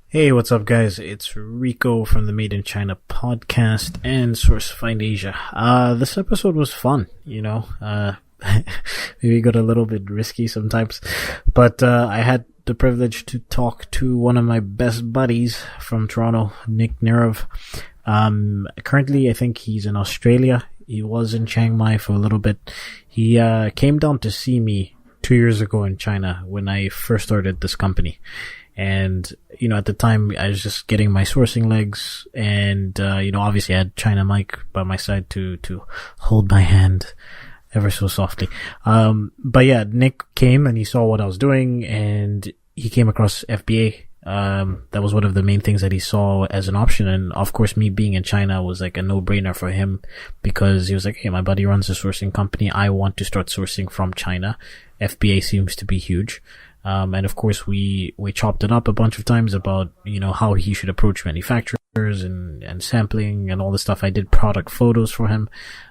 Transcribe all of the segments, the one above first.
Hey, what's up, guys? It's Rico from the Made in China podcast and Source Find Asia. This episode was fun, maybe got a little bit risky sometimes, but I had the privilege to talk to one of my best buddies from Toronto, Nick Nerov. Currently, I think he's in Australia. He was in Chiang Mai for a little bit. He came down to see me 2 years ago in China when I first started this company. And, at the time I was just getting my sourcing legs and, obviously I had China Mike by my side to hold my hand ever so softly. But yeah, Nick came and he saw what I was doing and he came across FBA. That was one of the main things that he saw as an option. And of course, me being in China was like a no-brainer for him because he was like, hey, my buddy runs a sourcing company. I want to start sourcing from China. FBA seems to be huge. And of course, we chopped it up a bunch of times about, how he should approach manufacturers and sampling and all the stuff. I did product photos for him.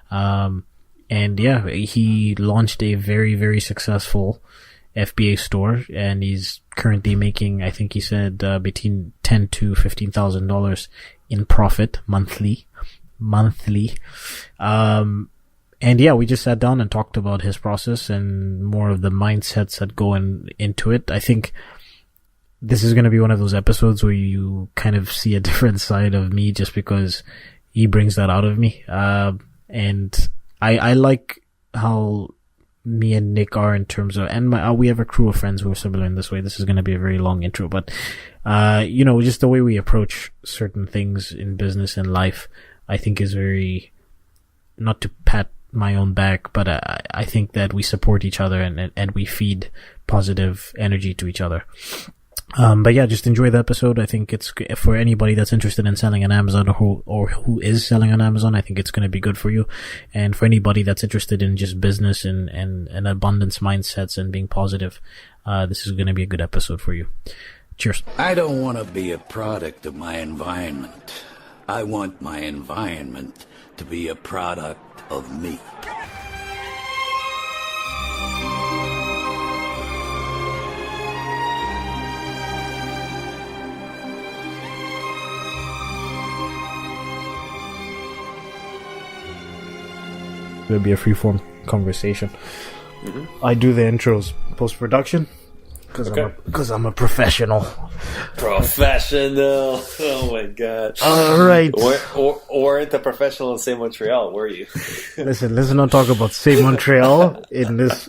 And yeah, he launched a very, very successful FBA store and he's currently making, I think he said, between $10,000 to $15,000 in profit monthly. And yeah, we just sat down and talked about his process and more of the mindsets that go into it. I think this is going to be one of those episodes where you kind of see a different side of me just because he brings that out of me. And I like how me and Nick are in terms of, and we have a crew of friends who are similar in this way. This is going to be a very long intro, but, just the way we approach certain things in business and life, I think is very, not to pat my own back, but I think that we support each other and we feed positive energy to each other. But yeah, just enjoy the episode. I think it's for anybody that's interested in selling on Amazon or who is selling on Amazon. I think it's going to be good for you. And for anybody that's interested in just business and abundance mindsets and being positive, this is going to be a good episode for you. Cheers. I don't want to be a product of my environment. I want my environment to be a product of me. It'll be a free-form conversation. Mm-hmm. I do the intros post-production because I'm a professional. Professional. Oh my god. All right. Weren't the professional in Saint Montreal, were you? Listen, let's not talk about Saint Montreal in this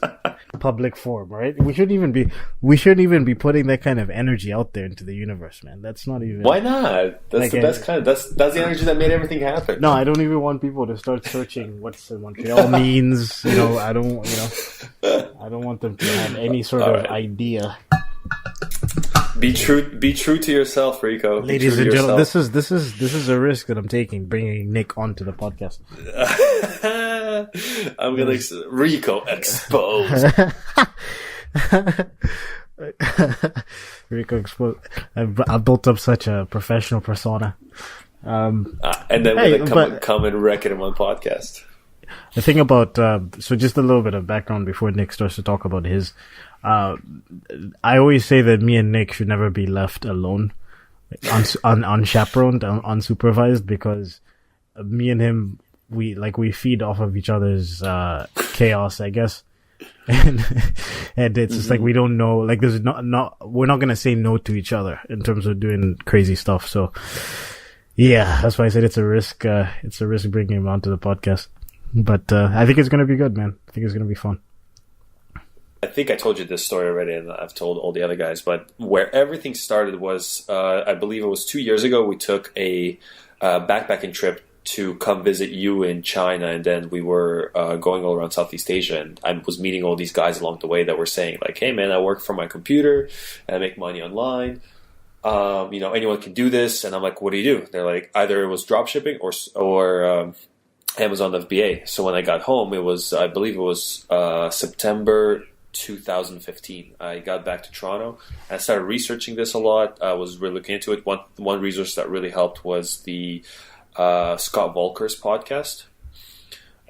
public forum, right? We shouldn't even be putting that kind of energy out there into the universe, man. That's not even. Why not? That's the best kind. That's the energy that made everything happen. No, I don't even want people to start searching what Saint Montreal means. I don't want them to have any sort of idea. Be true to yourself, Rico. Ladies and gentlemen, this is a risk that I'm taking, bringing Nick onto the podcast. I'm gonna Rico exposed. Rico exposed. I've built up such a professional persona. And then we're come and wreck it in one podcast. The thing about so just a little bit of background before Nick starts to talk about his. I always say that me and Nick should never be left alone, unchaperoned, unsupervised, because me and him, we feed off of each other's chaos, I guess, and it's just like we don't know, like there's we're not gonna say no to each other in terms of doing crazy stuff. So yeah, that's why I said it's a risk. It's a risk bringing him onto the podcast, but I think it's gonna be good, man. I think it's gonna be fun. I think I told you this story already, and I've told all the other guys, but where everything started was, I believe it was 2 years ago, we took a backpacking trip to come visit you in China, and then we were going all around Southeast Asia, and I was meeting all these guys along the way that were saying, like, hey man, I work from my computer, and I make money online, anyone can do this, and I'm like, what do you do? They're like, either it was drop shipping or Amazon FBA. So when I got home, I believe it was September 2015. I got back to Toronto and I started researching this a lot. I was really looking into it. One resource that really helped was the Scott Volker's podcast.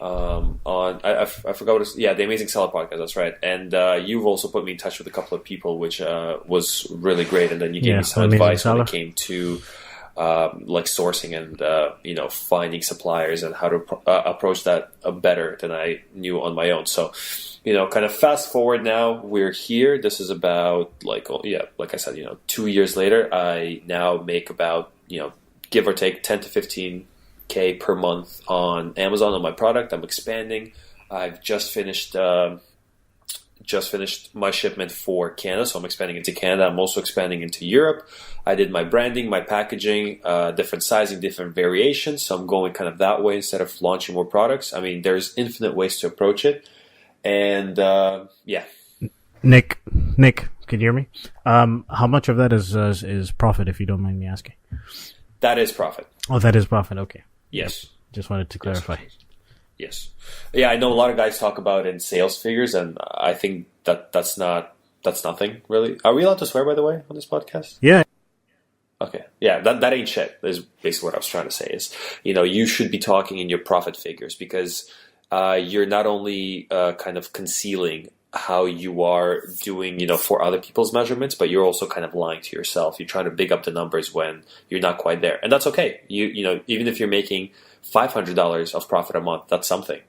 on I forgot what it's, the Amazing Seller podcast. That's right. And you've also put me in touch with a couple of people, which was really great. And then you gave me some advice when it came to like sourcing and finding suppliers and how to approach that better than I knew on my own. So kind of fast forward now, we're here. This is about like I said, 2 years later, I now make about give or take 10 to 15K per month on Amazon on my product. I'm expanding. I've just finished my shipment for Canada, so I'm expanding into Canada. I'm also expanding into Europe. I did my branding, my packaging, different sizing, different variations. So I'm going kind of that way instead of launching more products. I mean, there's infinite ways to approach it. And Nick, can you hear me? How much of that is profit, if you don't mind me asking? That is profit. Oh, that is profit. Okay. Yes. Just wanted to clarify. Yes. Yeah, I know a lot of guys talk about it in sales figures, and I think that's nothing really. Are we allowed to swear, by the way, on this podcast? Yeah. Okay. Yeah, that ain't shit. Is basically what I was trying to say. Is you should be talking in your profit figures, because you're not only kind of concealing how you are doing, for other people's measurements, but you're also kind of lying to yourself. You're trying to big up the numbers when you're not quite there, and that's okay. Even if you're making $500 of profit a month, that's something.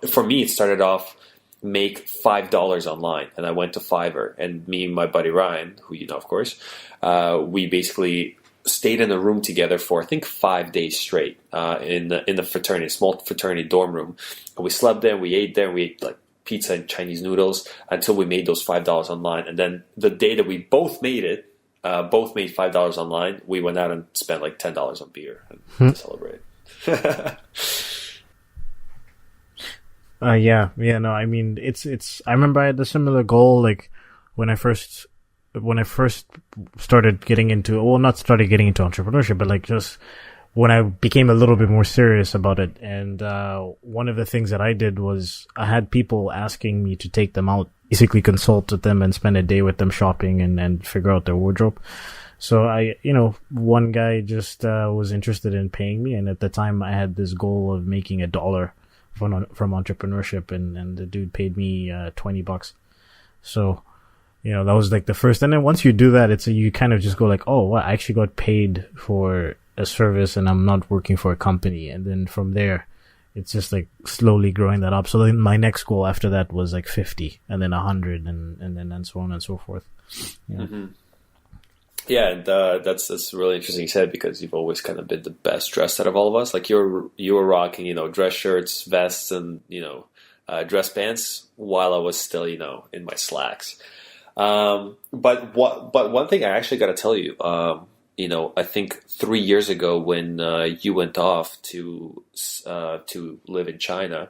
For me, it started off make $5 online, and I went to Fiverr, and me and my buddy Ryan, who of course, we basically stayed in a room together for I think 5 days straight in the fraternity, small fraternity dorm room, and we slept there, we ate there, we ate like pizza and Chinese noodles until we made those $5 online. And then the day that we both made it, both made $5 online, we went out and spent like $10 on beer to celebrate. No, I mean, it's, I remember I had a similar goal, like when I first started getting into, not started getting into entrepreneurship, but like just when I became a little bit more serious about it. And one of the things that I did was I had people asking me to take them out, basically consult with them and spend a day with them shopping and figure out their wardrobe. So one guy just was interested in paying me, and at the time I had this goal of making $1 from entrepreneurship, and the dude paid me $20. So that was like the first. And then once you do that, you kind of just go like, oh, wow, I actually got paid for a service and I'm not working for a company. And then from there, it's just like slowly growing that up. So then my next goal after that was like 50, and then 100, and so on and so forth. Yeah. Mm-hmm. Yeah, and that's really interesting you said, because you've always kind of been the best dressed out of all of us. Like you were rocking, dress shirts, vests, and dress pants while I was still, in my slacks. But one thing I actually got to tell you, I think 3 years ago when you went off to live in China,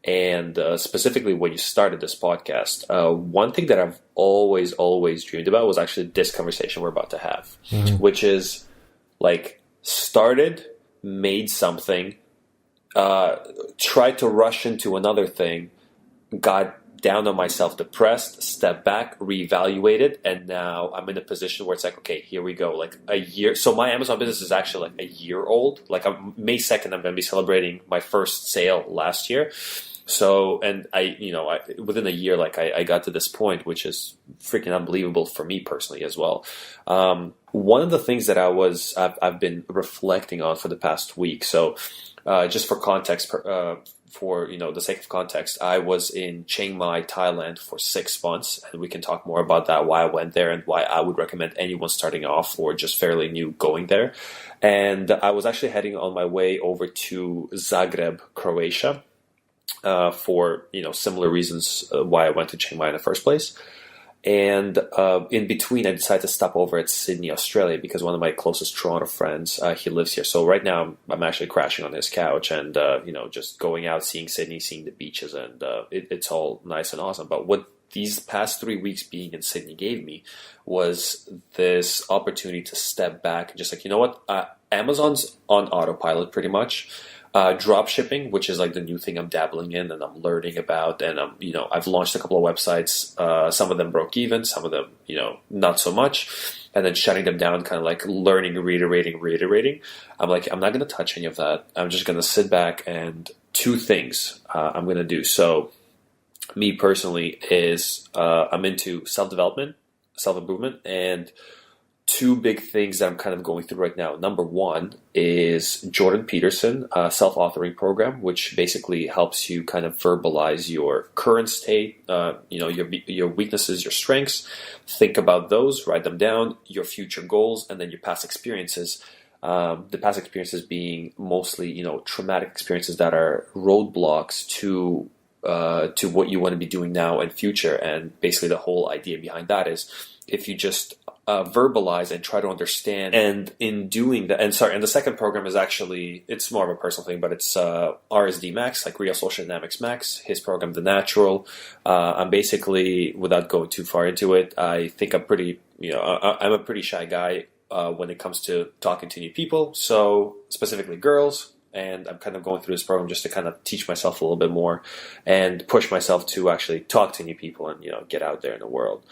and specifically when you started this podcast, one thing that I've always dreamed about was actually this conversation we're about to have, which is like started, made something, tried to rush into another thing, got down on myself, depressed, stepped back, reevaluated, and now I'm in a position where it's like, okay, here we go. Like a year. So my Amazon business is actually like a year old. Like May 2nd, I'm going to be celebrating my first sale last year. So, and I within a year, like I got to this point, which is freaking unbelievable for me personally as well. One of the things that I've been reflecting on for the past week. So, just for context, for the sake of context, I was in Chiang Mai, Thailand for 6 months, and we can talk more about that, why I went there and why I would recommend anyone starting off or just fairly new going there. And I was actually heading on my way over to Zagreb, Croatia, for similar reasons why I went to Chiang Mai in the first place. And in between, I decided to stop over at Sydney, Australia, because one of my closest Toronto friends, he lives here. So right now, I'm actually crashing on his couch and, just going out, seeing Sydney, seeing the beaches, and it's all nice and awesome. But what these past 3 weeks being in Sydney gave me was this opportunity to step back and just like, you know what, Amazon's on autopilot pretty much. Drop shipping, which is like the new thing I'm dabbling in and I'm learning about, and I've launched a couple of websites. Some of them broke even, some of them, not so much, and then shutting them down, kind of like learning, reiterating. I'm like, I'm not going to touch any of that. I'm just going to sit back and two things I'm going to do. So me personally is I'm into self-development, self-improvement, and two big things that I'm kind of going through right now. Number one is Jordan Peterson self-authoring program, which basically helps you kind of verbalize your current state, your weaknesses, your strengths, think about those, write them down, your future goals, and then your past experiences. The past experiences being mostly, traumatic experiences that are roadblocks to what you want to be doing now and future. And basically the whole idea behind that is if you just verbalize and try to understand, and in doing that, and the second program is actually, it's more of a personal thing, but it's RSD Max, like Real Social Dynamics Max, his program, The Natural. I'm basically, without going too far into it, I think I'm pretty, I'm a pretty shy guy when it comes to talking to new people, so specifically girls. And I'm kind of going through this program just to kind of teach myself a little bit more and push myself to actually talk to new people and, get out there in the world.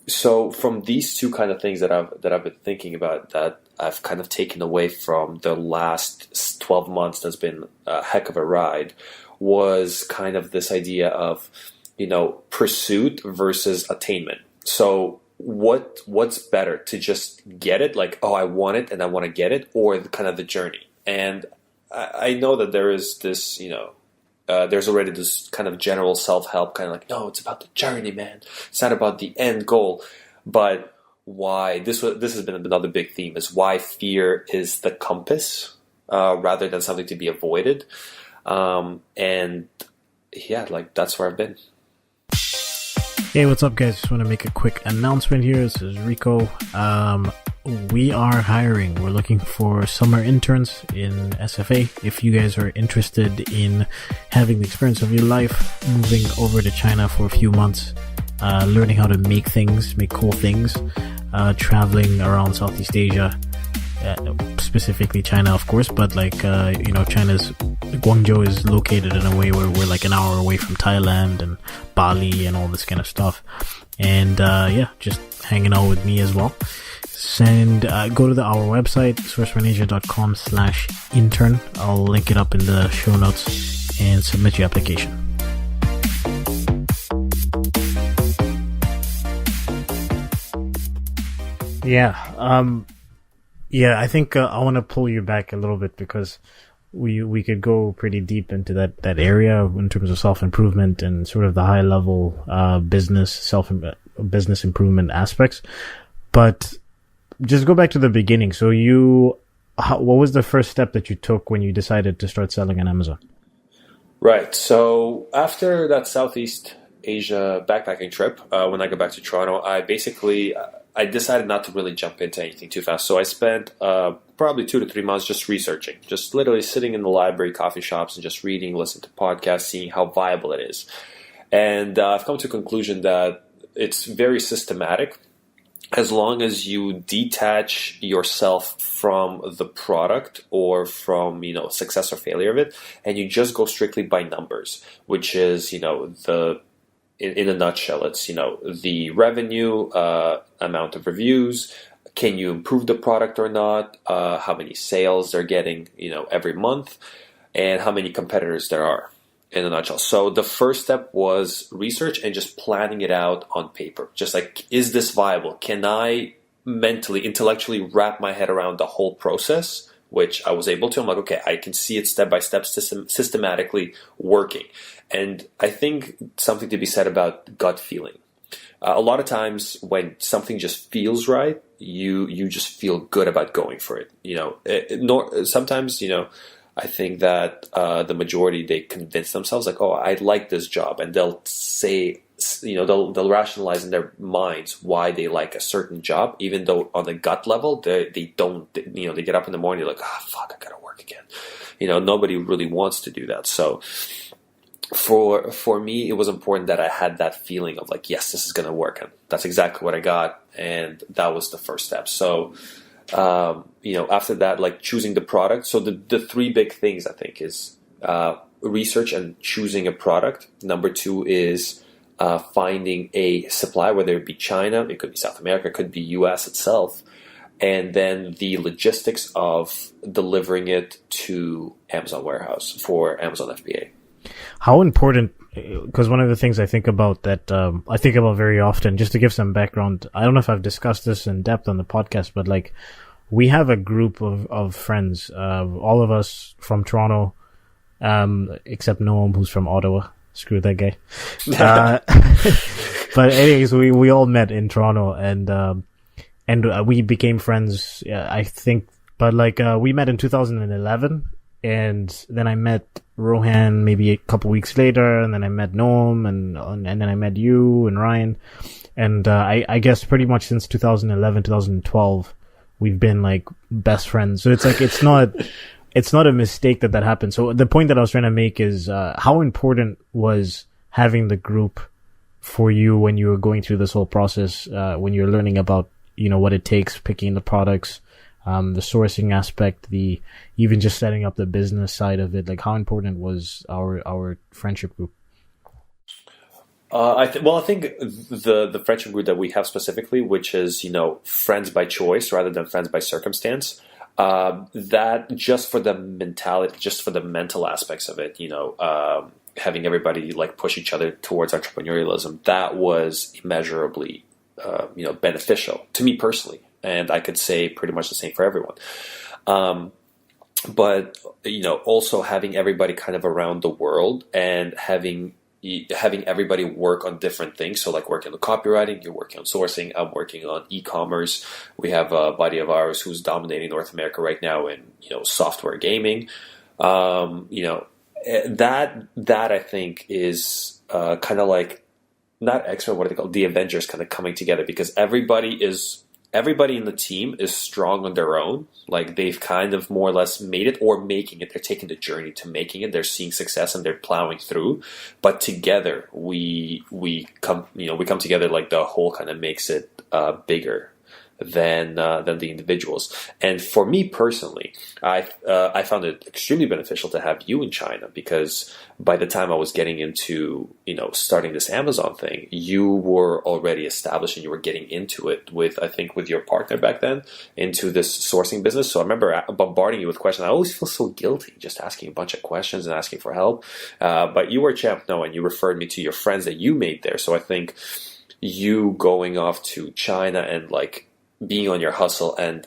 So from these two kind of things that I've been thinking about, that I've kind of taken away from the last 12 months, that's been a heck of a ride, was kind of this idea of, pursuit versus attainment. So what's better, to just get it, like, oh, I want it and I want to get it, or kind of the journey? And I know that there is this, there's already this kind of general self-help kind of like, no, it's about the journey, man. It's not about the end goal. But why, this has been another big theme, is why fear is the compass rather than something to be avoided. And yeah, like that's where I've been. Hey, what's up, guys? Just want to make a quick announcement here. This is Rico. We are hiring. We're looking for summer interns in SFA. If you guys are interested in having the experience of your life, moving over to China for a few months, learning how to make cool things, traveling around Southeast Asia, specifically China, of course, but China's Guangzhou is located in a way where we're like an hour away from Thailand and Bali and all this kind of stuff. And just hanging out with me as well. And go to our website, sourcemanager.com/intern. I'll link it up in the show notes, and submit your application. I think I want to pull you back a little bit, because we could go pretty deep into that area in terms of self-improvement and sort of the high level business improvement aspects. But just go back to the beginning. So what was the first step that you took when you decided to start selling on Amazon? Right. So after that Southeast Asia backpacking trip, when I got back to Toronto, I decided not to really jump into anything too fast. So I spent probably 2 to 3 months just researching, just literally sitting in the library, coffee shops, and just reading, listening to podcasts, seeing how viable it is. And I've come to a conclusion that it's very systematic. As long as you detach yourself from the product or from, success or failure of it, and you just go strictly by numbers, which is, in a nutshell, it's, the revenue, amount of reviews, can you improve the product or not, how many sales they're getting, every month, and how many competitors there are, in a nutshell. So the first step was research and just planning it out on paper. Just like, is this viable? Can I mentally, intellectually wrap my head around the whole process? Which I was able to. I'm like, okay, I can see it step by step, systematically working. And I think something to be said about gut feeling. A lot of times when something just feels right, you just feel good about going for it. Sometimes, I think that the majority, they convince themselves like, oh, I like this job. And they'll say, they'll rationalize in their minds why they like a certain job, even though on the gut level, they don't, they get up in the morning, they're like, fuck, I gotta work again. Nobody really wants to do that. So for me, it was important that I had that feeling of like, yes, this is going to work. And that's exactly what I got. And that was the first step. So, after that, like choosing the product. So the three big things I think is, research and choosing a product. Number 2 is, finding a supply, whether it be China, it could be South America, it could be US itself. and then the logistics of delivering it to Amazon warehouse for Amazon FBA. How important, because one of the things I think about I think about very often, just to give some background, I don't know if I've discussed this in depth on the podcast, but like, we have a group of friends, all of us from Toronto, except Noam, who's from Ottawa. Screw that guy. But anyways, we all met in Toronto, and we became friends, I think, but like, we met in 2011, and then I met Rohan maybe a couple weeks later, and then I met Noam, and then I met you and Ryan, and I guess pretty much since 2011, 2012, we've been like best friends. So it's like, it's not a mistake that happened. So the point that I was trying to make is, how important was having the group for you when you were going through this whole process, when you're learning about, what it takes, picking the products, the sourcing aspect, even just setting up the business side of it. Like, how important was our friendship group? I think the friendship group that we have specifically, which is, friends by choice rather than friends by circumstance, that just for the mentality, just for the mental aspects of it, having everybody like push each other towards entrepreneurialism, that was immeasurably, beneficial to me personally. And I could say pretty much the same for everyone. But, also having everybody kind of around the world and having everybody work on different things. So like working on copywriting, you're working on sourcing, I'm working on e-commerce. We have a buddy of ours who's dominating North America right now in, software gaming. That I think is kind of like, not X-Men, what are they called? The Avengers kind of coming together, because everybody in the team is strong on their own. Like, they've kind of more or less made it or making it. They're taking the journey to making it. They're seeing success and they're plowing through. But together, we come together, like the whole kind of makes it bigger than the individuals. And for me personally, I found it extremely beneficial to have you in China, because by the time I was getting into, starting this Amazon thing, you were already established and you were getting into it with your partner back then, into this sourcing business. So I remember bombarding you with questions. I always feel so guilty just asking a bunch of questions and asking for help. But you were champ, no, and you referred me to your friends that you made there. So I think you going off to China and like being on your hustle and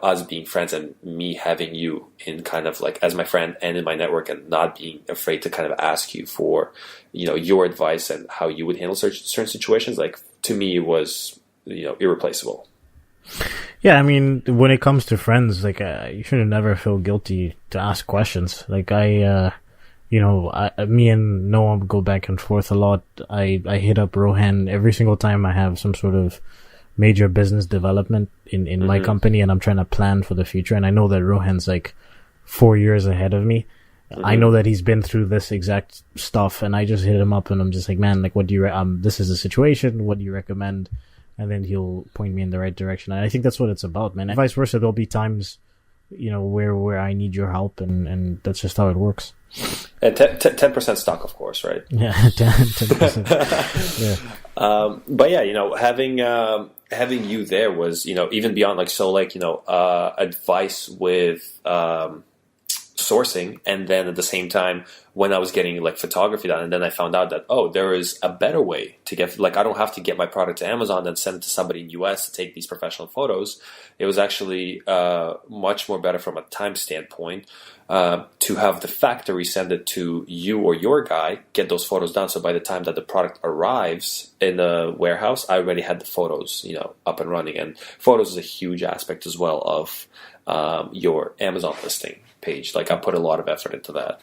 us being friends and me having you in kind of like as my friend and in my network, and not being afraid to kind of ask you for, your advice and how you would handle certain situations, like, to me it was, irreplaceable. Yeah, I mean, when it comes to friends, like, you should never feel guilty to ask questions. Like, me and Noam go back and forth a lot. I hit up Rohan every single time I have some sort of major business development in my company, and I'm trying to plan for the future. And I know that Rohan's like 4 years ahead of me. I know that he's been through this exact stuff, and I just hit him up and I'm just like, man, like, what do you, this is the situation, what do you recommend? And then he'll point me in the right direction. And I think that's what it's about, man. And vice versa, there'll be times, where I need your help, and that's just how it works. And 10% stock, of course, right? Yeah, 10%. Yeah. But yeah, having you there was, even beyond advice with sourcing, and then at the same time when I was getting like photography done, and then I found out that, there is a better way to get, like, I don't have to get my product to Amazon and send it to somebody in US to take these professional photos. It was actually much more better from a time standpoint to have the factory send it to you or your guy, get those photos done, so by the time that the product arrives in the warehouse, I already had the photos up and running. And photos is a huge aspect as well of your Amazon listing page. Like, I put a lot of effort into that.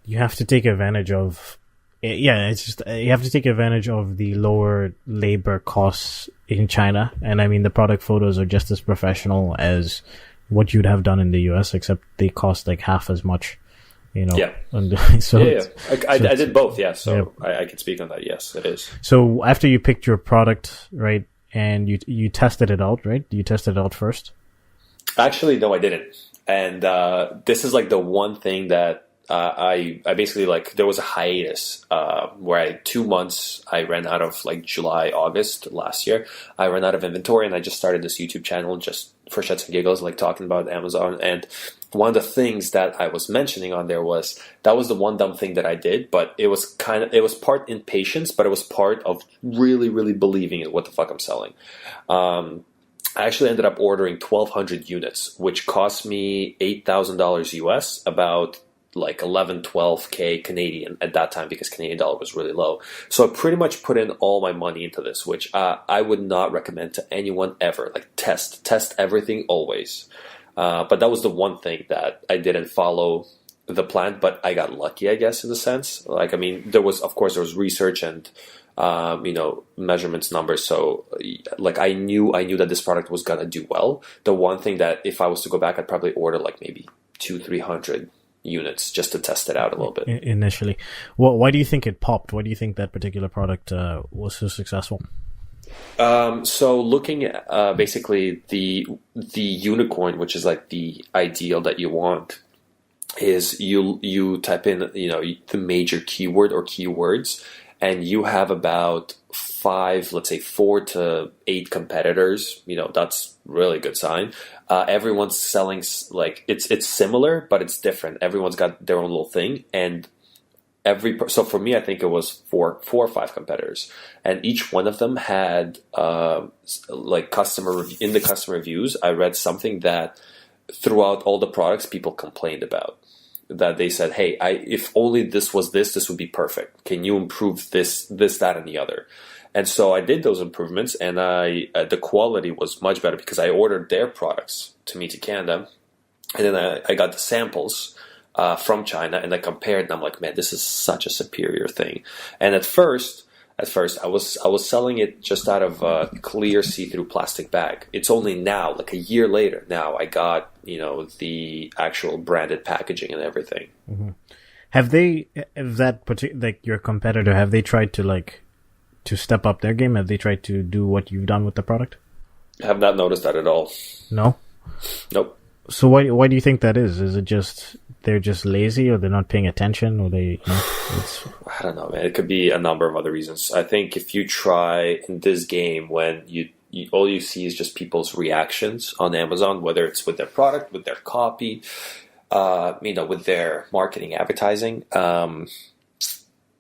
You have to take advantage of, you have to take advantage of the lower labor costs in China. And I mean, the product photos are just as professional as what you'd have done in the US, except they cost like half as much, Yeah. And so yeah. I did both. Yeah. So yeah. I can speak on that. Yes, it is. So after you picked your product, right, and you tested it out, right? You tested it out first? Actually, no, I didn't. And this is like the one thing that I basically like there was a hiatus where 2 months I ran out of like July, August last year. I ran out of inventory, and I just started this YouTube channel just for shits and giggles, like talking about Amazon. And one of the things that I was mentioning on there was that was the one dumb thing that I did, but it was part impatience, but it was part of really, really believing in what the fuck I'm selling. I actually ended up ordering 1,200 units, which cost me $8,000 US, about like 11, 12K Canadian at that time, because Canadian dollar was really low. So I pretty much put in all my money into this, which I would not recommend to anyone ever. Like test everything always. But that was the one thing that I didn't follow the plan, but I got lucky, I guess, in a sense. Like, I mean, there was research and, measurements, numbers. So like I knew that this product was going to do well. The one thing that if I was to go back, I'd probably order like maybe 200-300 units just to test it out a little bit initially. Well, why do you think it popped? Why do you think that particular product was so successful? So looking at basically the unicorn, which is like the ideal that you want, is you type in the major keyword or keywords, and you have about 4 to 8 competitors. That's really good sign. Everyone's selling like it's similar, but it's different. Everyone's got their own little thing, and so for me, I think it was 4 or 5 competitors, and each one of them had like in the customer reviews, I read something that throughout all the products people complained about. That they said, hey, if only this was this would be perfect. Can you improve this, that, and the other? And so I did those improvements, and the quality was much better because I ordered their products to me to Canada, and then I got the samples from China, and I compared, and I'm like, man, this is such a superior thing. And at first I was selling it just out of a clear see-through plastic bag. It's only now, like a year later, now I got the actual branded packaging and everything. Mm-hmm. Have your competitor, have they tried to step up their game? Have they tried to do what you've done with the product? I have not noticed that at all. No? Nope. So why do you think that is? Is it just they're just lazy, or they're not paying attention, or they? I don't know, man. It could be a number of other reasons. I think if you try in this game, when you all you see is just people's reactions on Amazon, whether it's with their product, with their copy, with their marketing, advertising.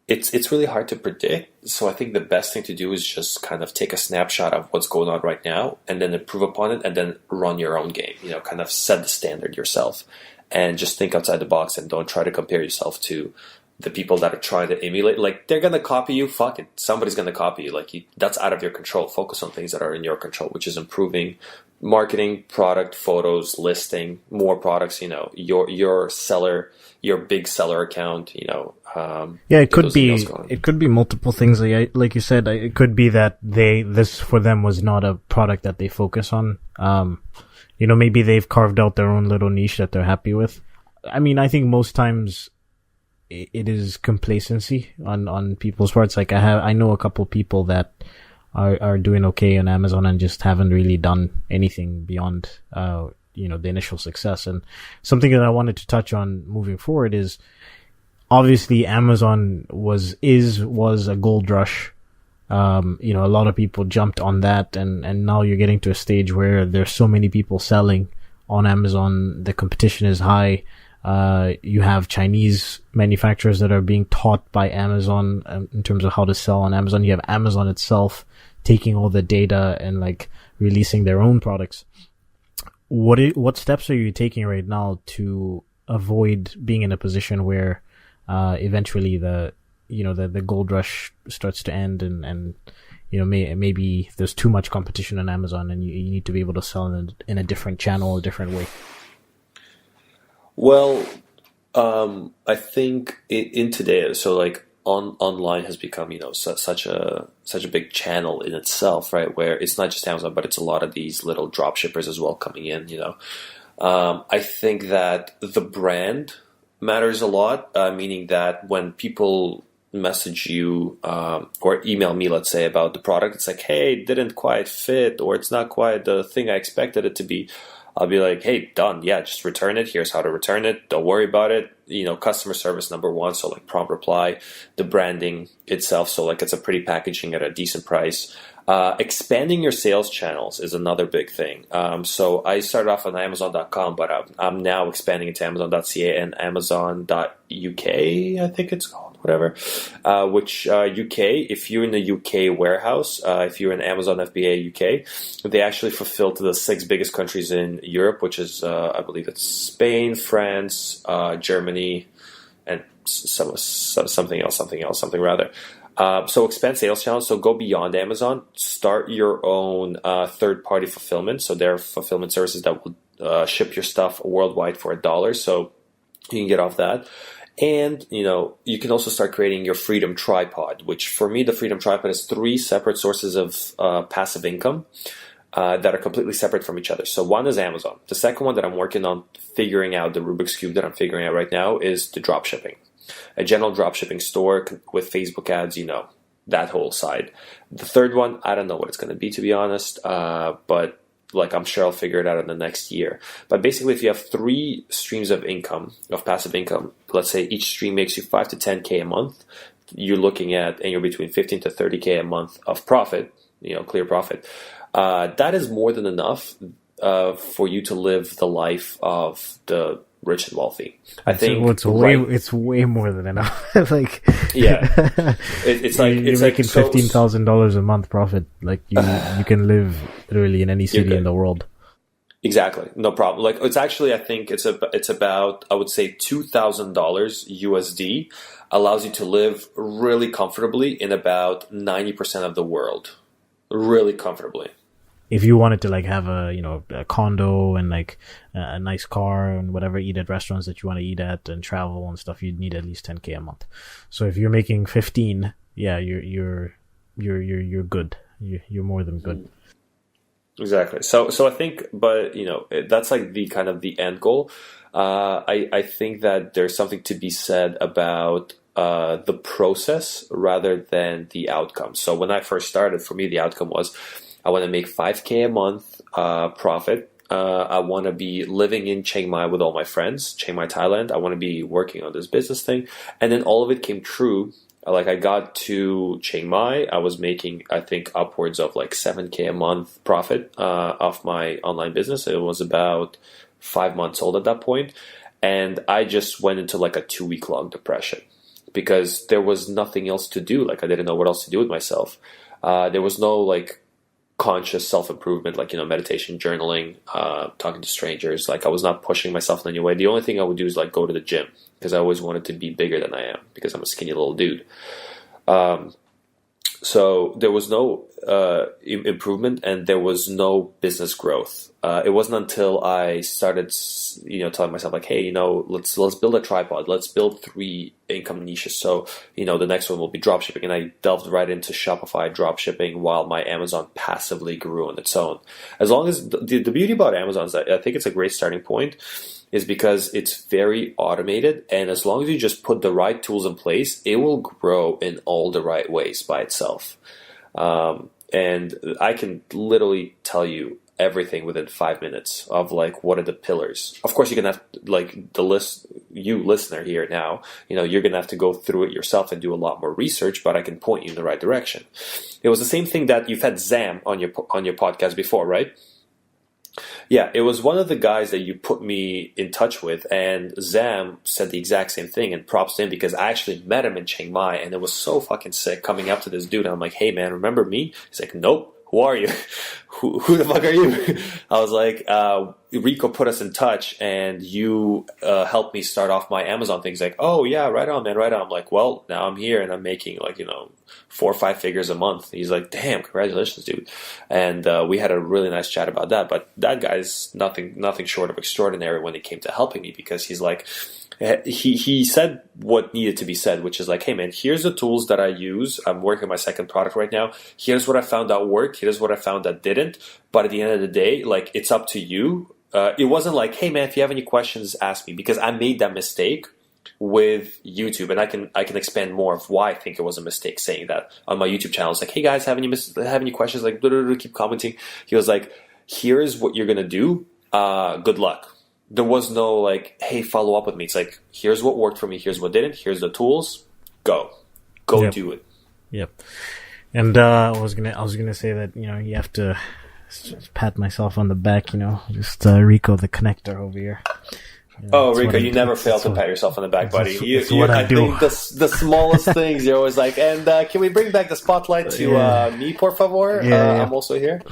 It's really hard to predict. So I think the best thing to do is just kind of take a snapshot of what's going on right now, and then improve upon it, and then run your own game. Kind of set the standard yourself, and just think outside the box, and don't try to compare yourself to the people that are trying to emulate. Like, they're gonna copy you. Fuck it, somebody's gonna copy you. Like, that's out of your control. Focus on things that are in your control, which is improving marketing, product, photos, listing, more products. Your seller, your big seller account. It could be multiple things. Like you said, it could be that this for them was not a product that they focus on. Maybe they've carved out their own little niche that they're happy with. I mean, I think most times it is complacency on people's parts. Like I know a couple people that are doing okay on Amazon and just haven't really done anything beyond the initial success. And something that I wanted to touch on moving forward is, obviously Amazon was a gold rush. A lot of people jumped on that, and now you're getting to a stage where there's so many people selling on Amazon. The competition is high. You have Chinese manufacturers that are being taught by Amazon in terms of how to sell on Amazon. You have Amazon itself taking all the data and releasing their own products. What steps are you taking right now to avoid being in a position where eventually the gold rush starts to end, and maybe there's too much competition on Amazon, and you need to be able to sell in a different channel, a different way? Well, I think in today, so online has become such a big channel in itself, right? Where it's not just Amazon, but it's a lot of these little drop shippers as well coming in. I think that the brand matters a lot, meaning that when people message you or email me, let's say, about the product, it's like, hey, it didn't quite fit, or it's not quite the thing I expected it to be. I'll be like, hey, done. Yeah, just return it. Here's how to return it. Don't worry about it. Customer service number one. So like prompt reply, the branding itself. So like it's a pretty packaging at a decent price. Expanding your sales channels is another big thing. So I started off on Amazon.com, but I'm now expanding into Amazon.ca and Amazon.uk, I think it's called, whatever. Which UK, if you're in the UK warehouse, if you're in Amazon FBA UK, they actually fulfill to the 6 biggest countries in Europe, which is, I believe it's Spain, France, Germany, and something rather. So expand sales channels. So go beyond Amazon. Start your own third-party fulfillment. So there are fulfillment services that will ship your stuff worldwide for $1. So you can get off that. And, you can also start creating your Freedom Tripod, which for me, the Freedom Tripod is 3 separate sources of passive income that are completely separate from each other. So one is Amazon. The second one that I'm working on figuring out, the Rubik's Cube that I'm figuring out right now, is the drop shipping. A general dropshipping store with Facebook ads, that whole side. The third one, I don't know what it's going to be, to be honest, but like I'm sure I'll figure it out in the next year. But basically, if you have 3 streams of income, of passive income, let's say each stream makes you 5 to 10K a month, you're looking at anywhere between 15 to 30K a month of profit, clear profit. That is more than enough for you to live the life of the rich and wealthy. I think it's way more than enough. Like, yeah, it's like you're making $15,000 a month profit. Like you can live literally in any city in the world. Exactly, no problem. Like it's actually, I think it's about I would say $2,000 USD allows you to live really comfortably in about 90% of the world, really comfortably. If you wanted to like have a condo and like a nice car and whatever, eat at restaurants that you want to eat at and travel and stuff, you'd need at least 10K a month. So if you're making 15, yeah, you're good. You're more than good. Exactly. So I think, but that's like the kind of the end goal. I think that there's something to be said about the process rather than the outcome. So when I first started, for me, the outcome was, I want to make 5K a month profit. I want to be living in Chiang Mai with all my friends, Chiang Mai, Thailand. I want to be working on this business thing. And then all of it came true. Like I got to Chiang Mai. I was making, I think, upwards of like 7K a month profit off my online business. It was about 5 months old at that point. And I just went into like a 2-week long depression because there was nothing else to do. Like I didn't know what else to do with myself. There was no like conscious self-improvement, like meditation, journaling, talking to strangers. Like I was not pushing myself in any way. The only thing I would do is like go to the gym because I always wanted to be bigger than I am because I'm a skinny little dude. So there was no improvement and there was no business growth. It wasn't until I started, telling myself like, hey, let's build a tripod. Let's build 3 income niches. So, the next one will be dropshipping. And I delved right into Shopify dropshipping while my Amazon passively grew on its own. As long as the beauty about Amazon is that I think it's a great starting point is because it's very automated. And as long as you just put the right tools in place, it will grow in all the right ways by itself. And I can literally tell you everything within 5 minutes of like what are the pillars. Of course, you're gonna have like the list. You listener here now, you're gonna have to go through it yourself and do a lot more research. But I can point you in the right direction. It was the same thing that you've had Zam on your podcast before, right? Yeah, it was one of the guys that you put me in touch with, and Zam said the exact same thing, and props to him because I actually met him in Chiang Mai, and it was so fucking sick coming up to this dude, and I'm like, hey man, remember me? He's like, nope. Who are you? Who the fuck are you? I was like, Rico put us in touch and you helped me start off my Amazon thing. He's like, oh yeah, right on, man, right on. I'm like, well, now I'm here and I'm making like, 4 or 5 figures a month. He's like, damn, congratulations, dude. And we had a really nice chat about that. But that guy's nothing short of extraordinary when it came to helping me because he's like, he said what needed to be said, which is like, hey man, here's the tools that I use. I'm working on my second product right now. Here's what I found out worked. Here's what I found that didn't. But at the end of the day, like, it's up to you. It wasn't like, hey man, if you have any questions, ask me, because I made that mistake with YouTube, and I can expand more of why I think it was a mistake saying that on my YouTube channel. It's like, hey guys, have any questions? Like, keep commenting. He was like, here's what you're gonna do. good luck. There was no like, hey, follow up with me. It's like, here's what worked for me, here's what didn't, here's the tools, go Yep. do it. Yep. And I was gonna say that, you know, you have to just pat myself on the back, you know, just Rico the connector over here. You know, Rico, you never fail to pat yourself on the back, buddy. I do. think the smallest things, you're always like, and can we bring back the spotlight to me, por favor? Yeah. I'm also here.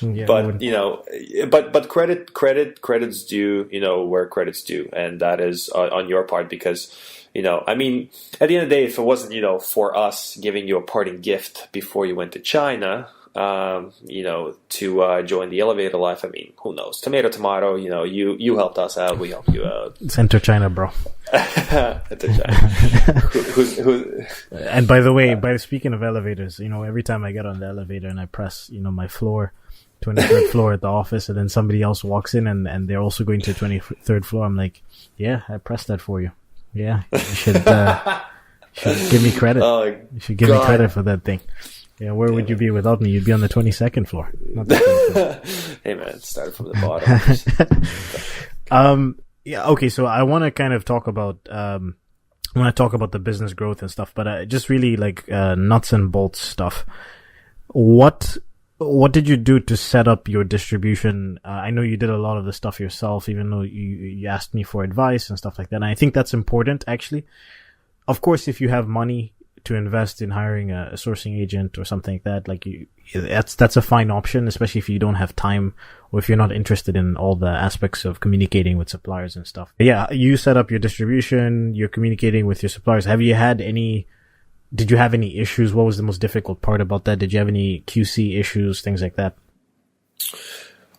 Yeah, But, you know, but credit's due, you know, where credit's due. And that is on your part because, you know, I mean, at the end of the day, if it wasn't, you know, for us giving you a parting gift before you went to China, you know, to join the elevator life, I mean, who knows? Tomato, you know, you helped us out, we helped you out. It's Enter China, bro. Enter China. who? And by the way, speaking of elevators, you know, every time I get on the elevator and I press, you know, my floor, 23rd floor at the office, and then somebody else walks in and they're also going to 23rd floor, I'm like, yeah, I pressed that for you. Yeah, you should give me credit. You should give me credit for that thing. Yeah, where would you be without me? You'd be on the 22nd floor. Not the 23rd. Hey man, it started from the bottom. Yeah, okay, so I want to kind of talk about the business growth and stuff, but just really like nuts and bolts stuff. What did you do to set up your distribution? I know you did a lot of the stuff yourself, even though you asked me for advice and stuff like that. And I think that's important, actually. Of course, if you have money to invest in hiring a sourcing agent or something like that, like that's a fine option, especially if you don't have time or if you're not interested in all the aspects of communicating with suppliers and stuff. But yeah, you set up your distribution, you're communicating with your suppliers. Did you have any issues? What was the most difficult part about that? Did you have any QC issues, things like that?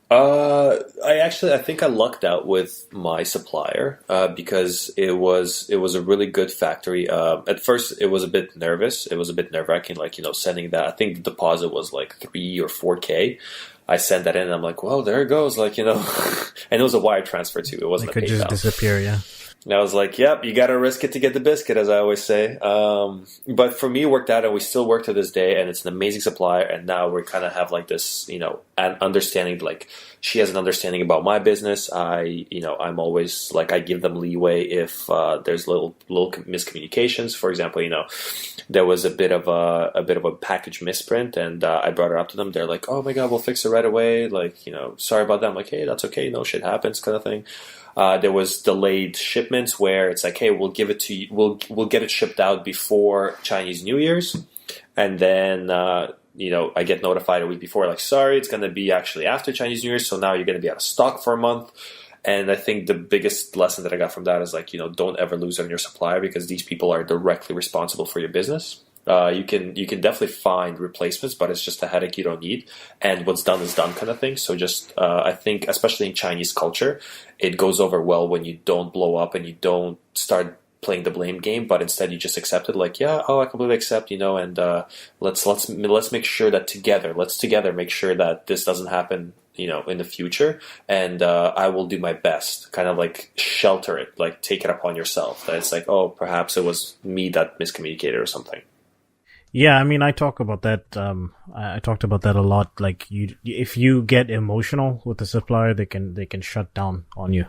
I think I lucked out with my supplier, because it was a really good factory. At first it was a bit nervous. It was a bit nerve-wracking, like, you know, sending that. I think the deposit was like 3 or 4K. I sent that in and I'm like, well, there it goes. Like, you know, and it was a wire transfer too. It wasn't a PayPal. It could just disappear. Yeah. And I was like, yep, you got to risk it to get the biscuit, as I always say. But for me, it worked out, and we still work to this day, and it's an amazing supplier. And now we kind of have like this, you know, an understanding, like she has an understanding about my business. I'm always like, I give them leeway if there's little miscommunications. For example, you know, there was a bit of a package misprint, and I brought it up to them. They're like, oh my God, we'll fix it right away. Like, you know, sorry about that. I'm like, hey, that's okay. No, shit happens, kind of thing. There was delayed shipments where it's like, hey, we'll give it to you. We'll get it shipped out before Chinese New Year's, and then you know, I get notified a week before, like, sorry, it's going to be actually after Chinese New Year's, so now you're going to be out of stock for a month. And I think the biggest lesson that I got from that is like, you know, don't ever lose on your supplier, because these people are directly responsible for your business. You can definitely find replacements, but it's just a headache you don't need. And what's done is done, kind of thing. So just I think, especially in Chinese culture, it goes over well when you don't blow up and you don't start playing the blame game, but instead you just accept it. Like, yeah, I completely accept, you know, and let's make sure that together make sure that this doesn't happen, you know, in the future. And I will do my best. Kind of like shelter it, like take it upon yourself. That it's like, oh, perhaps it was me that miscommunicated or something. Yeah, I mean, I talk about that. I talked about that a lot. Like, if you get emotional with the supplier, they can shut down on you.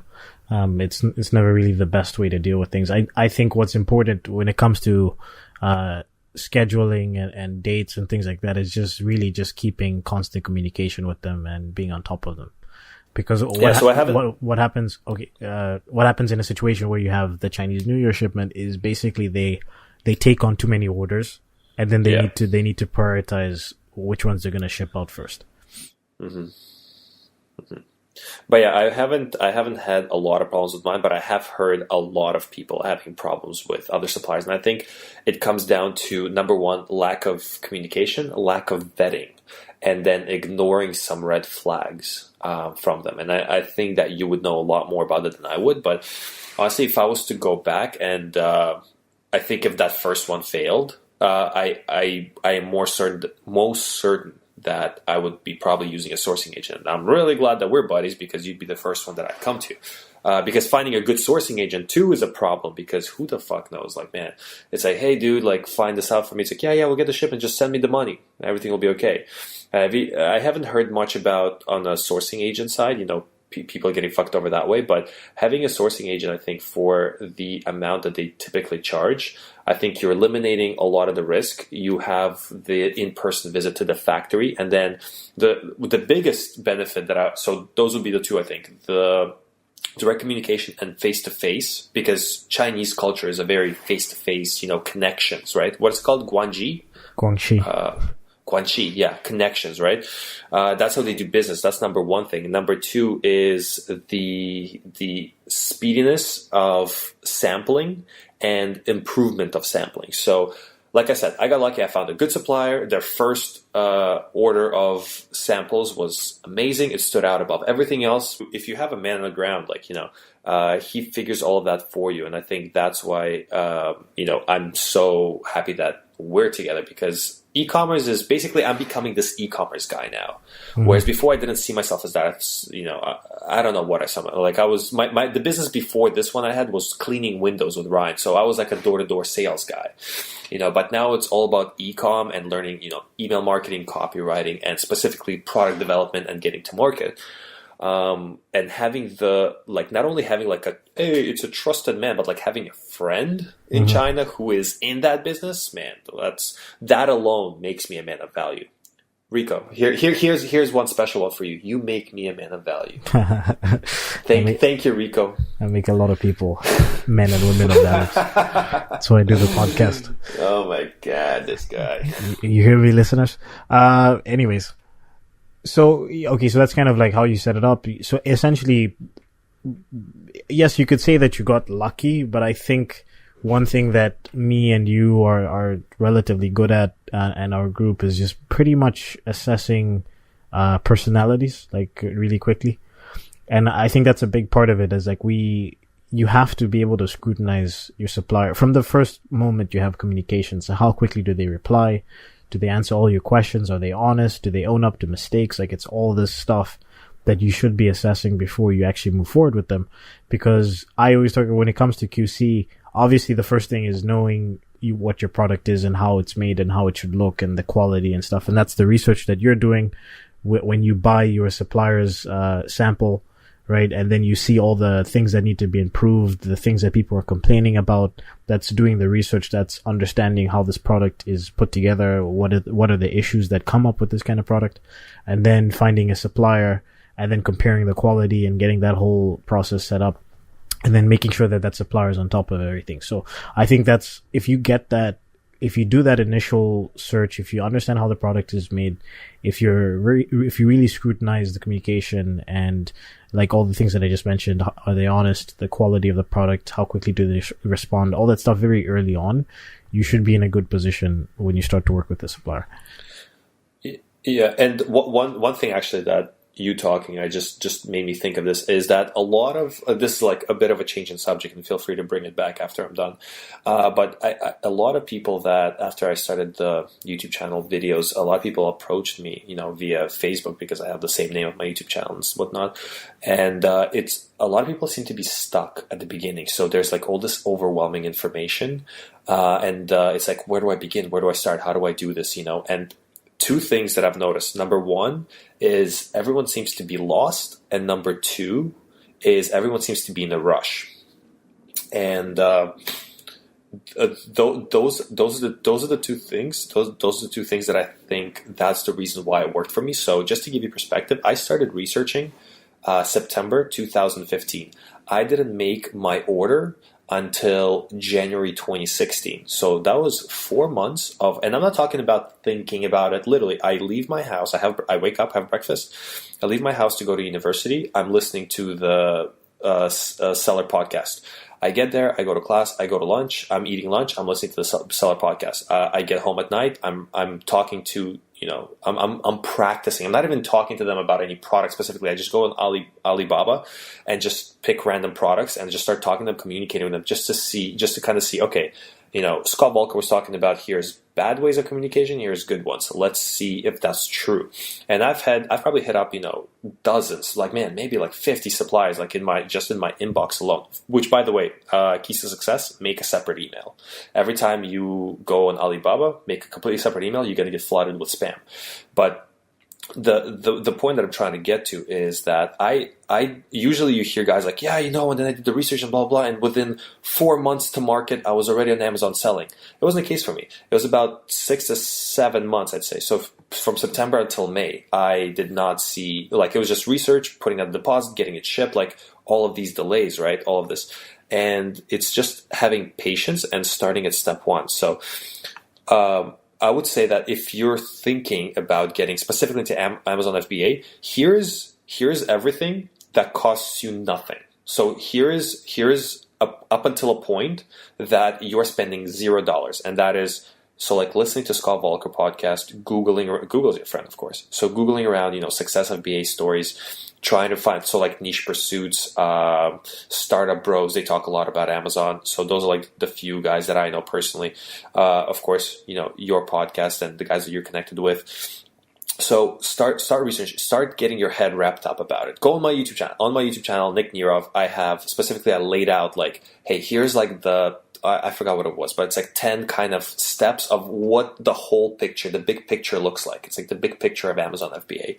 It's never really the best way to deal with things. I think what's important when it comes to scheduling and dates and things like that is just really just keeping constant communication with them and being on top of them. Because what happens? Okay, what happens in a situation where you have the Chinese New Year shipment is basically they take on too many orders. And then they need to prioritize which ones they're going to ship out first. Mm-hmm. Mm-hmm. But yeah, I haven't had a lot of problems with mine, but I have heard a lot of people having problems with other suppliers, and I think it comes down to, number one, lack of communication, lack of vetting, and then ignoring some red flags from them. And I think that you would know a lot more about it than I would. But honestly, if I was to go back, and I think if that first one failed, I am most certain that I would be probably using a sourcing agent. And I'm really glad that we're buddies, because you'd be the first one that I'd come to. Because finding a good sourcing agent too is a problem, because who the fuck knows? Like, man, it's like, hey dude, like, find this out for me. It's like, yeah, we'll get the shipment, just send me the money. Everything will be okay. I haven't heard much about on the sourcing agent side, you know, people are getting fucked over that way. But having a sourcing agent, I think, for the amount that they typically charge, I think you're eliminating a lot of the risk. You have the in-person visit to the factory, and then the biggest benefit so those would be the two, I think, the direct communication and face-to-face, because Chinese culture is a very face-to-face, connections, right? What's it called? Guanxi? Guanxi, yeah, connections, right? That's how they do business. That's number one thing. Number two is the speediness of sampling and improvement of sampling. So, like I said, I got lucky. I found a good supplier. Their first order of samples was amazing. It stood out above everything else. If you have a man on the ground, he figures all of that for you. And I think that's why, I'm so happy that we're together, because e-commerce is basically, I'm becoming this e-commerce guy now. Mm-hmm. Whereas before I didn't see myself as that. I don't know what I saw. Like I was, the business before this one I had was cleaning windows with Ryan. So I was like a door-to-door sales guy, but now it's all about e-com and learning, email marketing, copywriting, and specifically product development and getting to market. And having not only having hey, it's a trusted man, but like having a friend in mm-hmm. China who is in that business, man, that alone makes me a man of value. Rico, here's one special one for you. You make me a man of value. Thank you, Rico. I make a lot of people men and women of value. That's why I do the podcast. Oh my God, this guy. You hear me, listeners? Anyways. So that's kind of like how you set it up. So essentially, yes, you could say that you got lucky, but I think one thing that me and you are relatively good at, and our group, is just pretty much assessing personalities, like really quickly. And I think that's a big part of it, is like you have to be able to scrutinize your supplier from the first moment you have communication. So how quickly do they reply? Do they answer all your questions? Are they honest? Do they own up to mistakes? Like, it's all this stuff that you should be assessing before you actually move forward with them. Because I always talk, when it comes to QC, obviously the first thing is knowing what your product is and how it's made and how it should look and the quality and stuff. And that's the research that you're doing when you buy your supplier's sample, right? And then you see all the things that need to be improved, the things that people are complaining about. That's doing the research, that's understanding how this product is put together, what are the issues that come up with this kind of product, and then finding a supplier, and then comparing the quality and getting that whole process set up, and then making sure that supplier is on top of everything. So I think that's, if you do that initial search, if you understand how the product is made, if you really scrutinize the communication and like all the things that I just mentioned, are they honest, the quality of the product, how quickly do they respond, all that stuff very early on, you should be in a good position when you start to work with the supplier. Yeah, and one thing actually that you talking, I just made me think of this, is that a lot of this is like a bit of a change in subject, and feel free to bring it back after I'm done. But a lot of people that after I started the YouTube channel videos, a lot of people approached me, via Facebook, because I have the same name of my YouTube channel and whatnot. And it's a lot of people seem to be stuck at the beginning. So there's like all this overwhelming information, and it's like, where do I begin? Where do I start? How do I do this? And two things that I've noticed. Number one is everyone seems to be lost, and number two is everyone seems to be in a rush. And those are the two things. Those are the two things that I think that's the reason why it worked for me. So just to give you perspective, I started researching September 2015. I didn't make my order until January 2016. So that was 4 months of, and I'm not talking about thinking about it. Literally, I leave my house. I wake up, have breakfast. I leave my house to go to university. I'm listening to the Seller podcast. I get there, I go to class, I go to lunch, I'm eating lunch, I'm listening to the Seller podcast. I get home at night, I'm talking to, I'm practicing. I'm not even talking to them about any product specifically. I just go on Alibaba and just pick random products and just start talking to them, communicating with them, just to kind of see, okay, Scott Volker was talking about here's bad ways of communication, here's good ones. So let's see if that's true. And I've probably hit up, dozens, maybe 50 suppliers, in my inbox alone, which, by the way, keys to success, make a separate email. Every time you go on Alibaba, make a completely separate email, you're going to get flooded with spam. But the point that I'm trying to get to is that I usually you hear guys like, yeah, and then I did the research and blah blah, and within 4 months to market, I was already on Amazon selling. It wasn't the case for me. It was about 6 to 7 months, I'd say. So from September until May, I did not see, like, it was just research, putting out the deposit, getting it shipped, like all of these delays, right? All of this, and it's just having patience and starting at step one. So. I would say that if you're thinking about getting specifically to Amazon FBA, here's everything that costs you nothing. So here's up until a point that you're spending $0, and that is so like listening to Scott Volker podcast, Google's your friend, of course. So Googling around, success FBA stories, trying to find, so like Niche Pursuits, Startup Bros, they talk a lot about Amazon. So those are like the few guys that I know personally. Of course, your podcast and the guys that you're connected with. So start research, start getting your head wrapped up about it. Go on my YouTube channel. On my YouTube channel, Nick Nirov, I laid out like, hey, here's like I forgot what it was, but it's like 10 kind of steps of what the whole picture, the big picture looks like. It's like the big picture of Amazon FBA.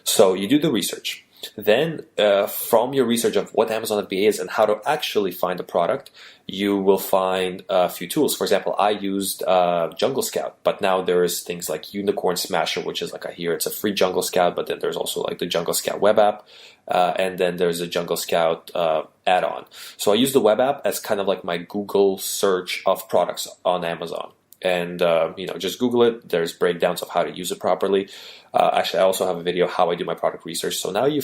So you do the research. Then from your research of what Amazon FBA is and how to actually find a product, you will find a few tools. For example, I used Jungle Scout, but now there's things like Unicorn Smasher, which is like I hear it's a free Jungle Scout, but then there's also like the Jungle Scout web app, and then there's a Jungle Scout add-on. So I use the web app as kind of like my Google search of products on Amazon. And, just Google it. There's breakdowns of how to use it properly. Actually, I also have a video how I do my product research. So now you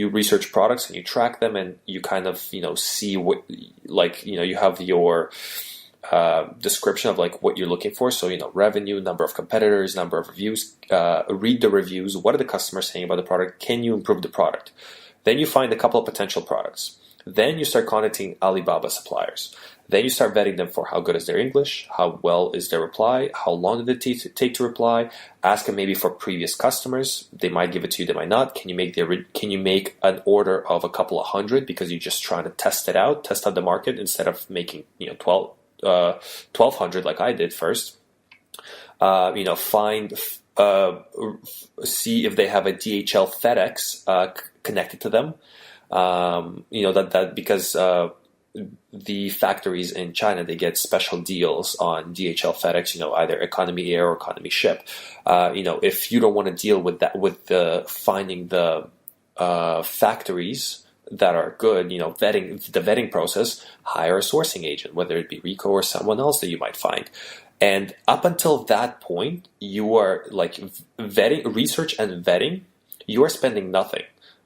research products and you track them, and you kind of, see what, like, you have your description of like what you're looking for. So, revenue, number of competitors, number of reviews, read the reviews. What are the customers saying about the product? Can you improve the product? Then you find a couple of potential products. Then you start contacting Alibaba suppliers. Then you start vetting them for how good is their English, how well is their reply, how long did it take to reply. Ask them maybe for previous customers. They might give it to you, they might not. Can you make an order of a couple of hundred because you're just trying to test out the market instead of making 1,200 like I did first. See if they have a DHL FedEx connected to them. Because the factories in China, they get special deals on DHL FedEx, either economy air or economy ship. If you don't want to deal with that, with finding the factories that are good, vetting process, hire a sourcing agent, whether it be Rico or someone else that you might find. And up until that point, you are like vetting, research and vetting, you are spending nothing.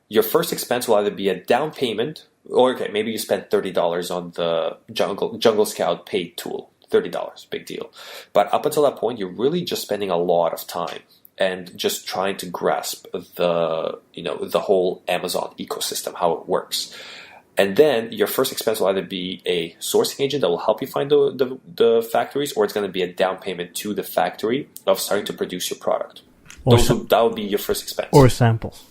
Your first expense will either be a down payment, or maybe you spend $30 on the Jungle Scout paid tool. $30, big deal. But up until that point, you're really just spending a lot of time and just trying to grasp the whole Amazon ecosystem, how it works. And then your first expense will either be a sourcing agent that will help you find the factories, or it's going to be a down payment to the factory of starting to produce your product. That would be your first expense. Or samples.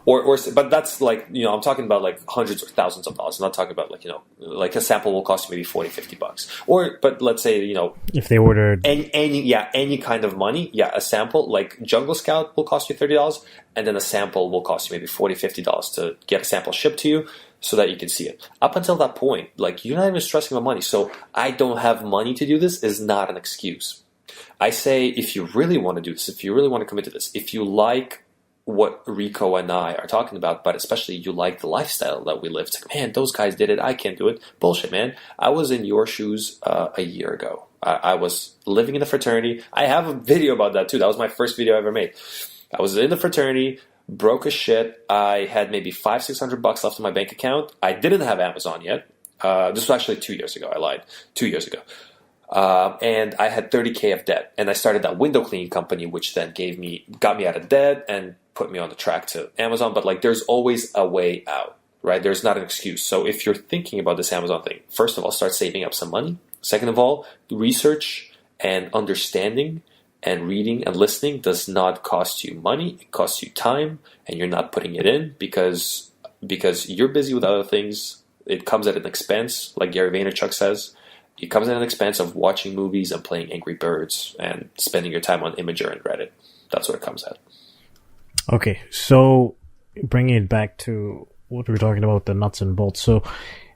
But that's like, I'm talking about like hundreds or thousands of dollars. I'm not talking about like a sample will cost you maybe $40-$50. But let's say, if they ordered any kind of money, a sample like Jungle Scout will cost you $30, and then a sample will cost you maybe $40-$50 to get a sample shipped to you so that you can see it. Up until that point, like, you're not even stressing about money. So I don't have money to do this is not an excuse. I say, if you really want to do this, if you really want to commit to this, if you like what Rico and I are talking about, but especially you like the lifestyle that we live. It's like, man, those guys did it, I can't do it. Bullshit, man. I was in your shoes a year ago. I was living in the fraternity. I have a video about that too. That was my first video I ever made. I was in the fraternity, broke as shit. I had maybe $500-$600 left in my bank account. I didn't have Amazon yet. This was actually 2 years ago. I lied. 2 years ago. And I had $30K of debt, and I started that window cleaning company, which then got me out of debt and put me on the track to Amazon. But like, there's always a way out, right? There's not an excuse. So if you're thinking about this Amazon thing, first of all, start saving up some money. Second of all, research and understanding and reading and listening does not cost you money. It costs you time, and you're not putting it in because you're busy with other things. It comes at an expense, like Gary Vaynerchuk says. It comes at an expense of watching movies and playing Angry Birds and spending your time on Imgur and Reddit. That's what it comes at. Okay, so bringing it back to what we were talking about, the nuts and bolts. So,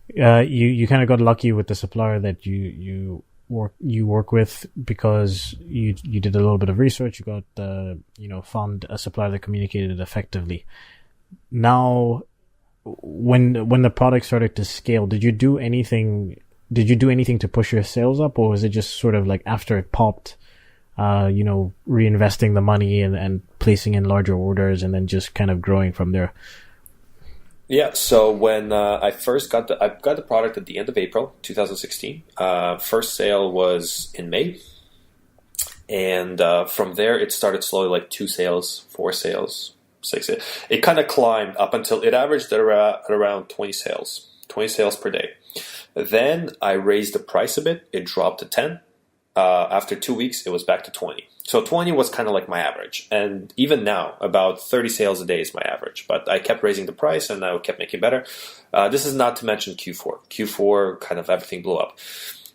you kind of got lucky with the supplier that you work with, because you did a little bit of research. You got found a supplier that communicated effectively. Now, when the product started to scale, did you do anything to push your sales up, or was it just sort of like after it popped, reinvesting the money and placing in larger orders and then just kind of growing from there? Yeah, so when I got the product at the end of April 2016. First sale was in May, and from there it started slowly, like 2 sales, 4 sales, 6 sales. It kind of climbed up until it averaged at around 20 sales per day. Then I raised the price a bit. It dropped to 10. After 2 weeks, it was back to 20. So 20 was kind of like my average. And even now, about 30 sales a day is my average. But I kept raising the price, and I kept making better. This is not to mention Q4. Q4, kind of everything blew up.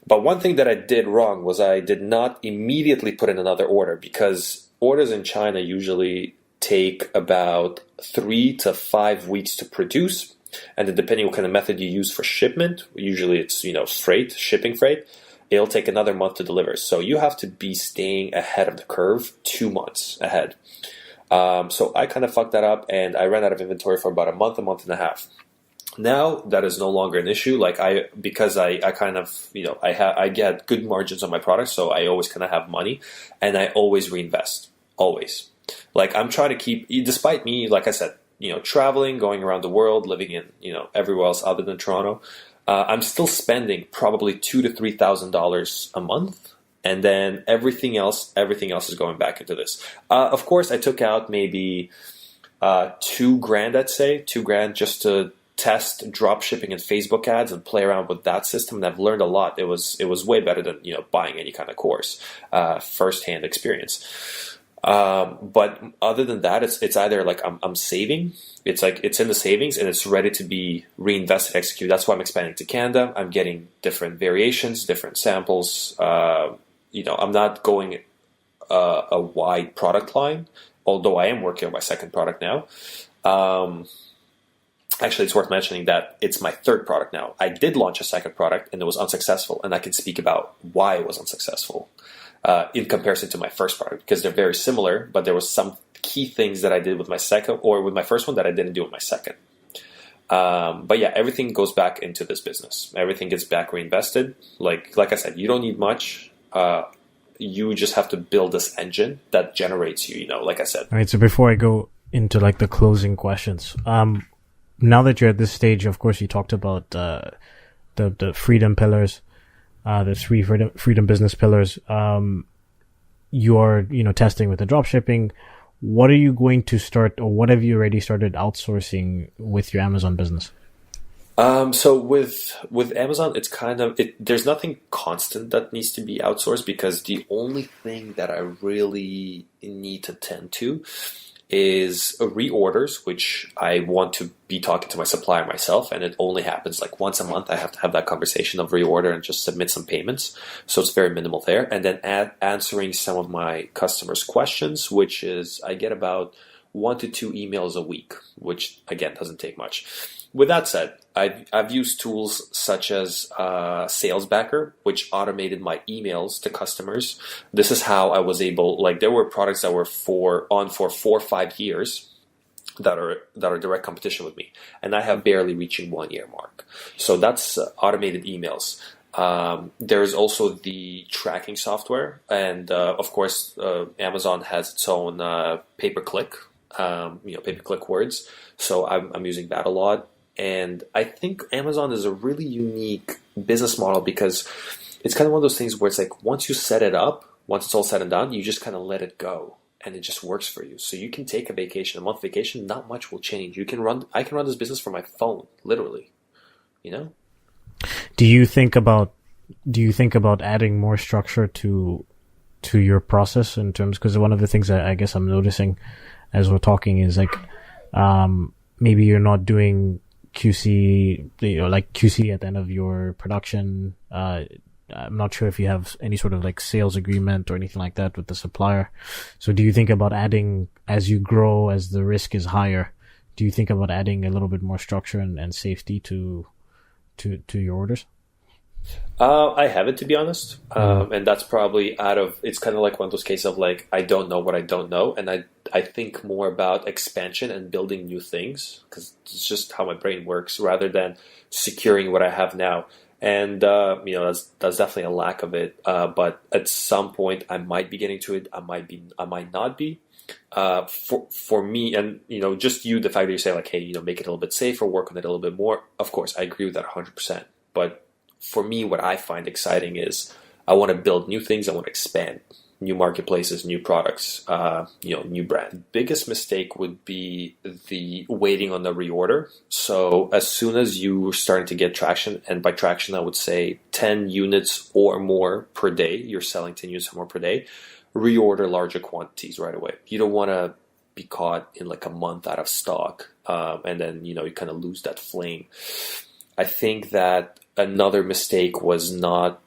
But one thing that I did wrong was I did not immediately put in another order, because orders in China usually take about 3 to 5 weeks to produce. And then depending what kind of method you use for shipment, usually it's, shipping freight, it'll take another month to deliver. So you have to be staying ahead of the curve 2 months ahead. So I kind of fucked that up, and I ran out of inventory for about a month and a half. Now that is no longer an issue. Like I kind of, I get good margins on my products, so I always kind of have money, and I always reinvest. Always. Like I'm trying to keep, despite me, like I said, traveling, going around the world, living in, everywhere else other than Toronto, I'm still spending probably $2,000 to $3,000 a month, and then everything else is going back into this. Of course, I took out maybe $2,000, I'd say $2,000 just to test drop shipping and Facebook ads and play around with that system, and I've learned a lot. It was way better than buying any kind of course, first-hand experience. But other than that, it's either like I'm saving. It's like it's in the savings and it's ready to be reinvested, executed. That's why I'm expanding to Canada. I'm getting different variations, different samples. I'm not going a wide product line, although I am working on my second product now. Actually, it's worth mentioning that it's my third product now. I did launch a second product and it was unsuccessful, and I can speak about why it was unsuccessful in comparison to my first product, because they're very similar, but there was some key things that I did with my second or with my first one that I didn't do with my second. But yeah, everything goes back into this business. Everything gets back reinvested. Like I said, you don't need much. You just have to build this engine that generates you, like I said. All right. So before I go into like the closing questions, now that you're at this stage, of course, you talked about the freedom pillars, the 3 freedom business pillars. You are, testing with the drop shipping. What are you going to start, or what have you already started outsourcing with your Amazon business? So with Amazon, it's kind of there's nothing constant that needs to be outsourced, because the only thing that I really need to tend to is reorders, which I want to be talking to my supplier myself, and it only happens like once a month. I have to have that conversation of reorder and just submit some payments, so it's very minimal there. And then answering some of my customers' questions, which is I get about 1 to 2 emails a week, which again doesn't take much. With that said, I've used tools such as SalesBacker, which automated my emails to customers. This is how I was able, like there were products that were for 4 or 5 years that are direct competition with me, and I have barely reaching 1 year mark. So that's automated emails. There's also the tracking software, and of course, Amazon has its own pay-per-click, pay-per-click words. So I'm using that a lot. And I think Amazon is a really unique business model, because it's kind of one of those things where it's like once you set it up, once it's all said and done, you just kind of let it go, and it just works for you. So you can take a month vacation, not much will change. I can run this business from my phone, literally. Do you think about adding more structure to your process in terms, because one of the things that I guess I'm noticing as we're talking is like maybe you're not doing QC, like QC at the end of your production. I'm not sure if you have any sort of like sales agreement or anything like that with the supplier. So do you think about adding, as you grow, as the risk is higher, do you think about adding a little bit more structure and safety to your orders? I haven't, to be honest. And that's probably it's kind of like one of those cases of like, I don't know what I don't know. And I think more about expansion and building new things, because it's just how my brain works, rather than securing what I have now. And, that's definitely a lack of it. But at some point I might be getting to it. I might not be. For me, and, just the fact that you say like, hey, make it a little bit safer, work on it a little bit more. Of course, I agree with that 100%. But for me, what I find exciting is I want to build new things. I want to expand new marketplaces, new products, new brand. Biggest mistake would be the waiting on the reorder. So as soon as you're starting to get traction, and by traction, I would say 10 units or more per day, you're selling 10 units or more per day, reorder larger quantities right away. You don't want to be caught in like a month out of stock, and then, you kind of lose that flame. I think that another mistake was not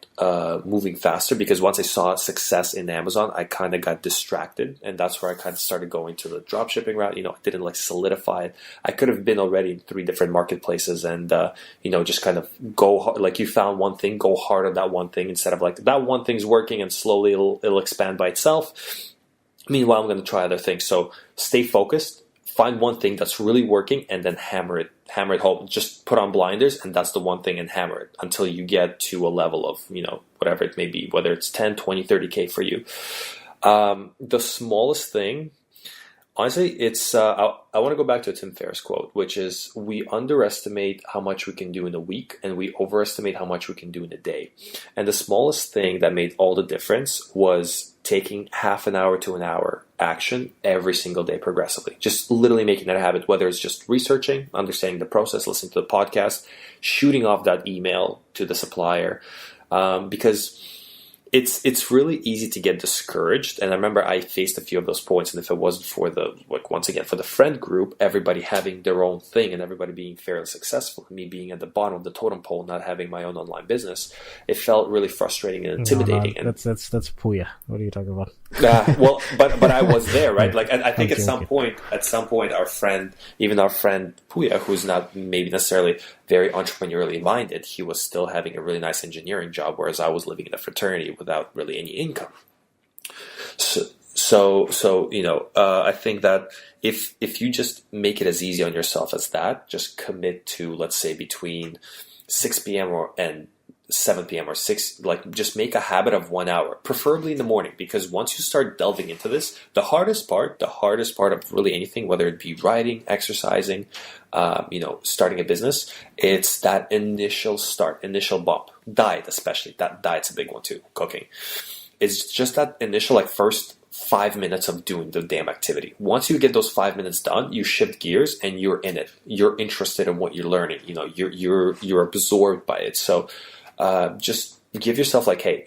moving faster, because once I saw success in Amazon, I kind of got distracted, and that's where I kind of started going to the drop shipping route. I didn't like solidify it. I could have been already in 3 different marketplaces, and just kind of go hard. Like, you found one thing, go hard on that one thing, instead of like that one thing's working and slowly it'll expand by itself. Meanwhile, I'm going to try other things. So stay focused. Find one thing that's really working, and then hammer it home. Just put on blinders, and that's the one thing, and hammer it until you get to a level of, whatever it may be, whether it's 10, 20, 30K for you. The smallest thing, honestly, it's, I want to go back to a Tim Ferriss quote, which is, we underestimate how much we can do in a week, and we overestimate how much we can do in a day. And the smallest thing that made all the difference was taking half an hour to an hour action every single day progressively. Just literally making that a habit, whether it's just researching, understanding the process, listening to the podcast, shooting off that email to the supplier, because it's really easy to get discouraged. And I remember I faced a few of those points, and if it wasn't for once again, for the friend group, everybody having their own thing and everybody being fairly successful, and me being at the bottom of the totem pole, not having my own online business, it felt really frustrating and intimidating. No, that's Puya. What are you talking about? But I was there, right? Like, I think at some point, our friend Puya, who's not maybe necessarily very entrepreneurially minded, he was still having a really nice engineering job, whereas I was living in a fraternity without really any income. So I think that if you just make it as easy on yourself as that, just commit to, let's say, between 6 p.m. and 7 p.m. or 6, like, just make a habit of 1 hour, preferably in the morning, because once you start delving into this, the hardest part of really anything, whether it be writing, exercising, starting a business, it's that initial bump. Diet, especially, diet's a big one too, cooking. It's just that initial, like, first 5 minutes of doing the damn activity. Once you get those 5 minutes done, you shift gears and you're in it. You're interested in what you're learning. You're absorbed by it. So just give yourself like, hey,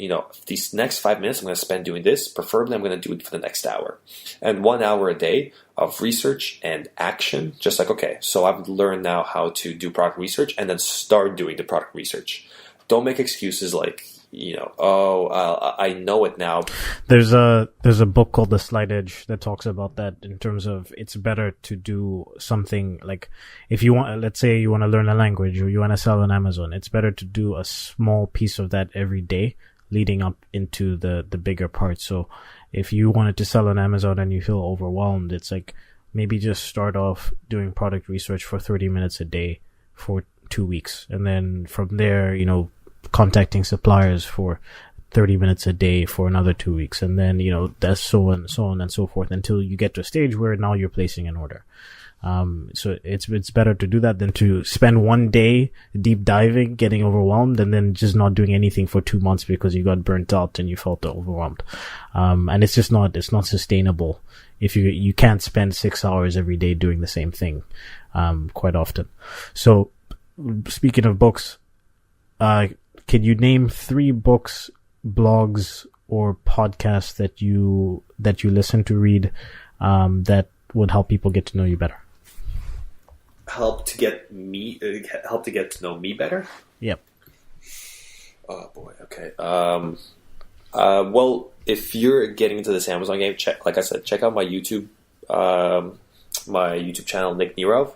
these next 5 minutes I'm going to spend doing this. Preferably I'm going to do it for the next hour. And 1 hour a day of research and action. Just like, okay, so I've learned now how to do product research, and then start doing the product research. Don't make excuses like, I know it now. There's a book called The Slight Edge that talks about that, in terms of it's better to do something like, if you want, let's say you want to learn a language or you want to sell on Amazon, it's better to do a small piece of that every day leading up into the bigger part. So if you wanted to sell on Amazon and you feel overwhelmed, it's like, maybe just start off doing product research for 30 minutes a day for 2 weeks. And then from there, contacting suppliers for 30 minutes a day for another 2 weeks. And then, that's so on and so forth, until you get to a stage where now you're placing an order. So it's better to do that than to spend 1 day deep diving, getting overwhelmed, and then just not doing anything for 2 months because you got burnt out and you felt overwhelmed. And it's not sustainable if you can't spend 6 hours every day doing the same thing, quite often. So speaking of books, can you name 3 books, blogs, or podcasts that you listen to, read, that would help people get to know you better? Help to get to know me better? Yep. Oh boy. Okay. Well, if you're getting into this Amazon game, like I said, check out my YouTube channel, Nick Nirov.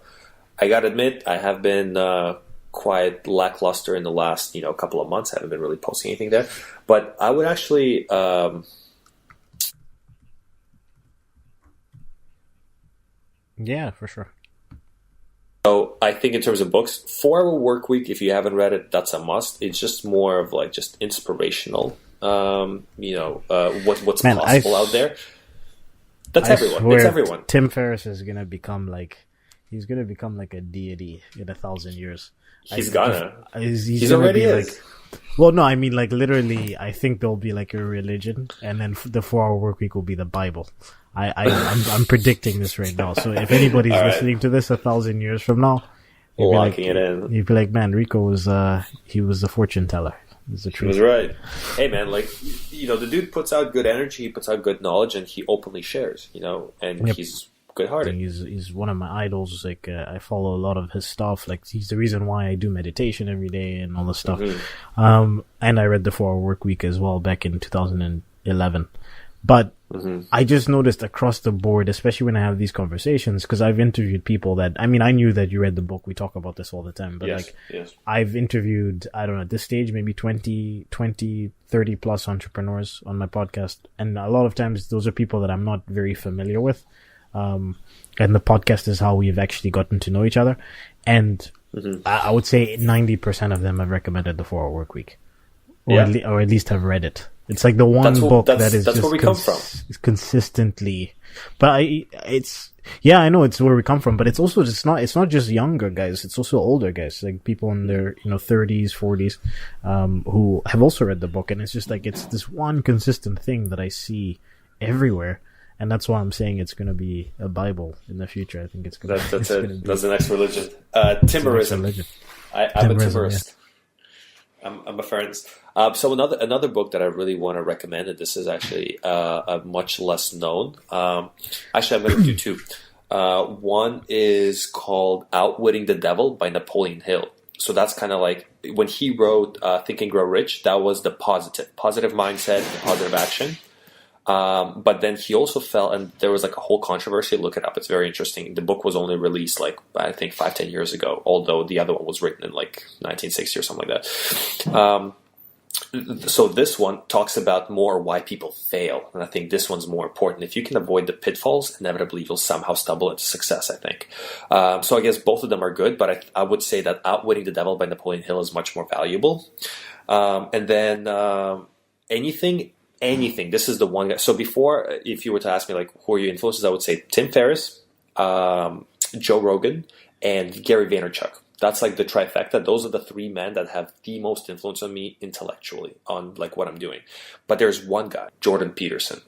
I gotta admit, I have been quite lackluster in the last couple of months. I haven't been really posting anything there, but I would actually. Yeah, for sure. So I think in terms of books, 4 Hour Work Week, if you haven't read it, that's a must. It's just more of like just inspirational. What's possible out there. That's everyone. It's everyone. Tim Ferriss is gonna become like a deity in 1,000 years. He's already is. Well, no, I mean like literally. I think there'll be like a religion, and then the 4 Hour Work Week will be the Bible. I'm predicting this right now. So if anybody's listening to this 1,000 years from now, locking it in, you'd be like, man, Rico was he was the fortune teller. He was right. Hey man, like the dude puts out good energy, he puts out good knowledge, and he openly shares. And he's good-hearted. He's one of my idols. Like I follow a lot of his stuff. Like he's the reason why I do meditation every day and all this stuff. Mm-hmm. And I read the 4 Hour Work Week as well back in 2011. But I just noticed across the board, especially when I have these conversations, because I've interviewed people that, I mean, I knew that you read the book. We talk about this all the time. But I've interviewed, I don't know, at this stage, maybe 20, 30 plus entrepreneurs on my podcast. And a lot of times those are people that I'm not very familiar with. And the podcast is how we've actually gotten to know each other. And I would say 90% of them have recommended the 4 Hour Work Week. Or at least have read it. It's like the one book that is just where we come from. Consistently. But I know it's where we come from, but it's also it's not just younger guys, it's also older guys, like people in their 30s, 40s, who have also read the book, and it's just like it's this one consistent thing that I see everywhere. And that's why I'm saying it's going to be a Bible in the future. I think it's going to. That's the next religion. Timberism. I'm a timberist. Yeah. I'm a friend. So another book that I really want to recommend, and this is actually a much less known. Actually, I'm going to do two. One is called Outwitting the Devil by Napoleon Hill. So that's kind of like when he wrote Think and Grow Rich. That was the positive mindset, the positive action. But then he also fell, and there was like a whole controversy. Look it up; it's very interesting. The book was only released like I think 5-10 years ago, although the other one was written in like 1960 or something like that. So this one talks about more why people fail, and I think this one's more important. If you can avoid the pitfalls, inevitably you'll somehow stumble into success, I think. So I guess both of them are good, but I would say that Outwitting the Devil by Napoleon Hill is much more valuable. And then anything. This is the one guy. So before, if you were to ask me like who are your influences, I would say Tim Ferriss, Joe Rogan, and Gary Vaynerchuk. That's like the trifecta. Those are the 3 men that have the most influence on me intellectually on like what I'm doing. But there's one guy, Jordan Peterson.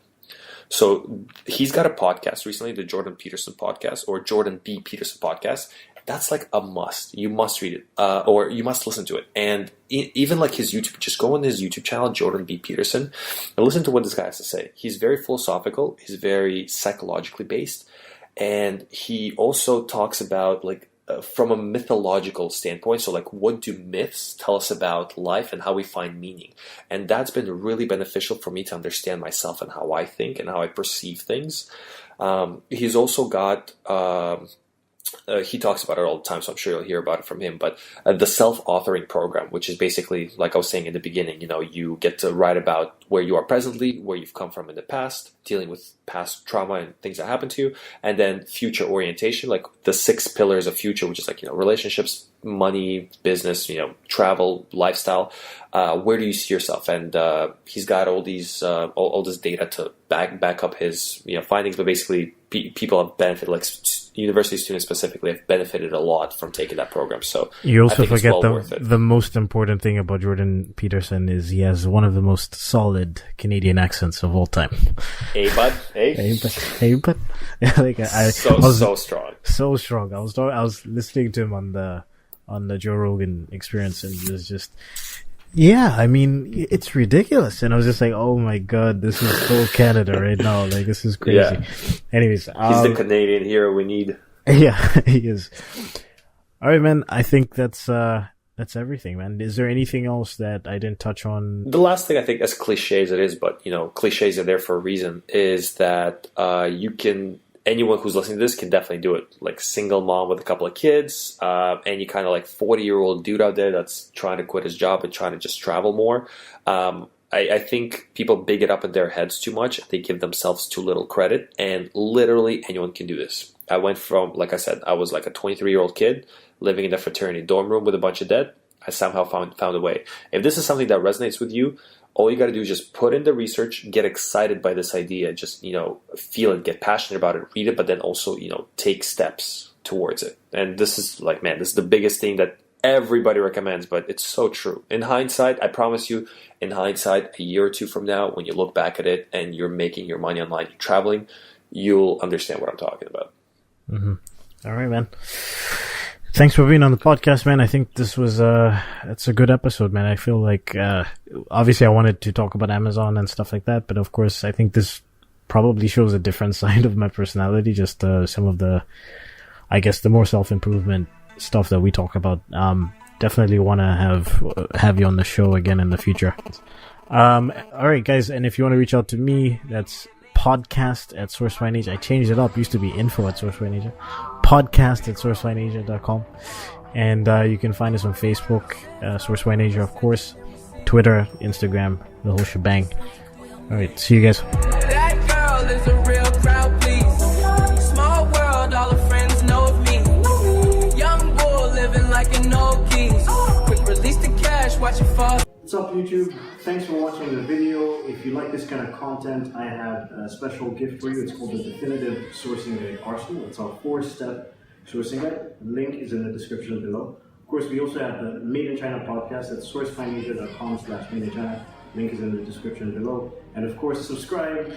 So he's got a podcast recently, the Jordan Peterson podcast or Jordan B. Peterson podcast. That's like a must. You must read it, or you must listen to it. And even like his YouTube, just go on his YouTube channel, Jordan B. Peterson, and listen to what this guy has to say. He's very philosophical. He's very psychologically based. And he also talks about like, from a mythological standpoint, so like what do myths tell us about life and how we find meaning? And that's been really beneficial for me to understand myself and how I think and how I perceive things. He's also got he talks about it all the time, so I'm sure you'll hear about it from him. But the self-authoring program, which is basically, like I was saying in the beginning, you get to write about where you are presently, where you've come from in the past, dealing with past trauma and things that happened to you, and then future orientation, like the 6 pillars of future, which is like, relationships, money, business, travel, lifestyle. Where do you see yourself? And he's got all these all this data to back up his findings. But basically, people have benefited, like university students specifically, have benefited a lot from taking that program. So you also forget the most important thing about Jordan Peterson is he has one of the most solid Canadian accents of all time. Hey bud, hey bud. Like so strong, so strong. I was listening to him on the Joe Rogan Experience, and he was just. Yeah, I mean, it's ridiculous. And I was just like, oh my God, this is so Canada right now. Like, this is crazy. Yeah. Anyways. He's the Canadian hero we need. Yeah, he is. All right, man. I think that's that's everything, man. Is there anything else that I didn't touch on? The last thing, I think, as cliche as it is, but cliches are there for a reason, is that anyone who's listening to this can definitely do it. Like single mom with a couple of kids, any kind of like 40-year-old dude out there that's trying to quit his job and trying to just travel more. I think people big it up in their heads too much. They give themselves too little credit, and literally anyone can do this. I went from, like I said, I was like a 23-year-old kid living in a fraternity dorm room with a bunch of debt. I somehow found a way. If this is something that resonates with you, all you got to do is just put in the research, get excited by this idea, just, feel it, get passionate about it, read it, but then also, take steps towards it. And this is this is the biggest thing that everybody recommends, but it's so true. In hindsight, I promise you, a year or two from now, when you look back at it and you're making your money online, you're traveling, you'll understand what I'm talking about. Mm-hmm. All right, man. Thanks for being on the podcast, man. I think this was it's a good episode, man. I feel like obviously I wanted to talk about Amazon and stuff like that, but of course I think this probably shows a different side of my personality, just some of the, I guess, the more self-improvement stuff that we talk about. Definitely want to have you on the show again in the future. All right, guys, and if you want to reach out to me, that's podcast@SourceFineAsia. I changed it up. It used to be info@SourceFineAsia. Podcast@SourceFineAsia.com. And you can find us on Facebook, SourceFineAsia, of course, Twitter, Instagram, the whole shebang. All right, see you guys. That girl is a real crowd, please. Small world, all her friends know of me. Young bull living like an old geese. Quick release the cash, watch it fall. What's up, YouTube? Thanks for watching the video. If you like this kind of content, I have a special gift for you. It's called the Definitive Sourcing Guide Arsenal. It's our 4-step sourcing guide. The link is in the description below. Of course, we also have the Made in China podcast at sourcefineasia.com/Made in China. Link is in the description below. And of course, subscribe.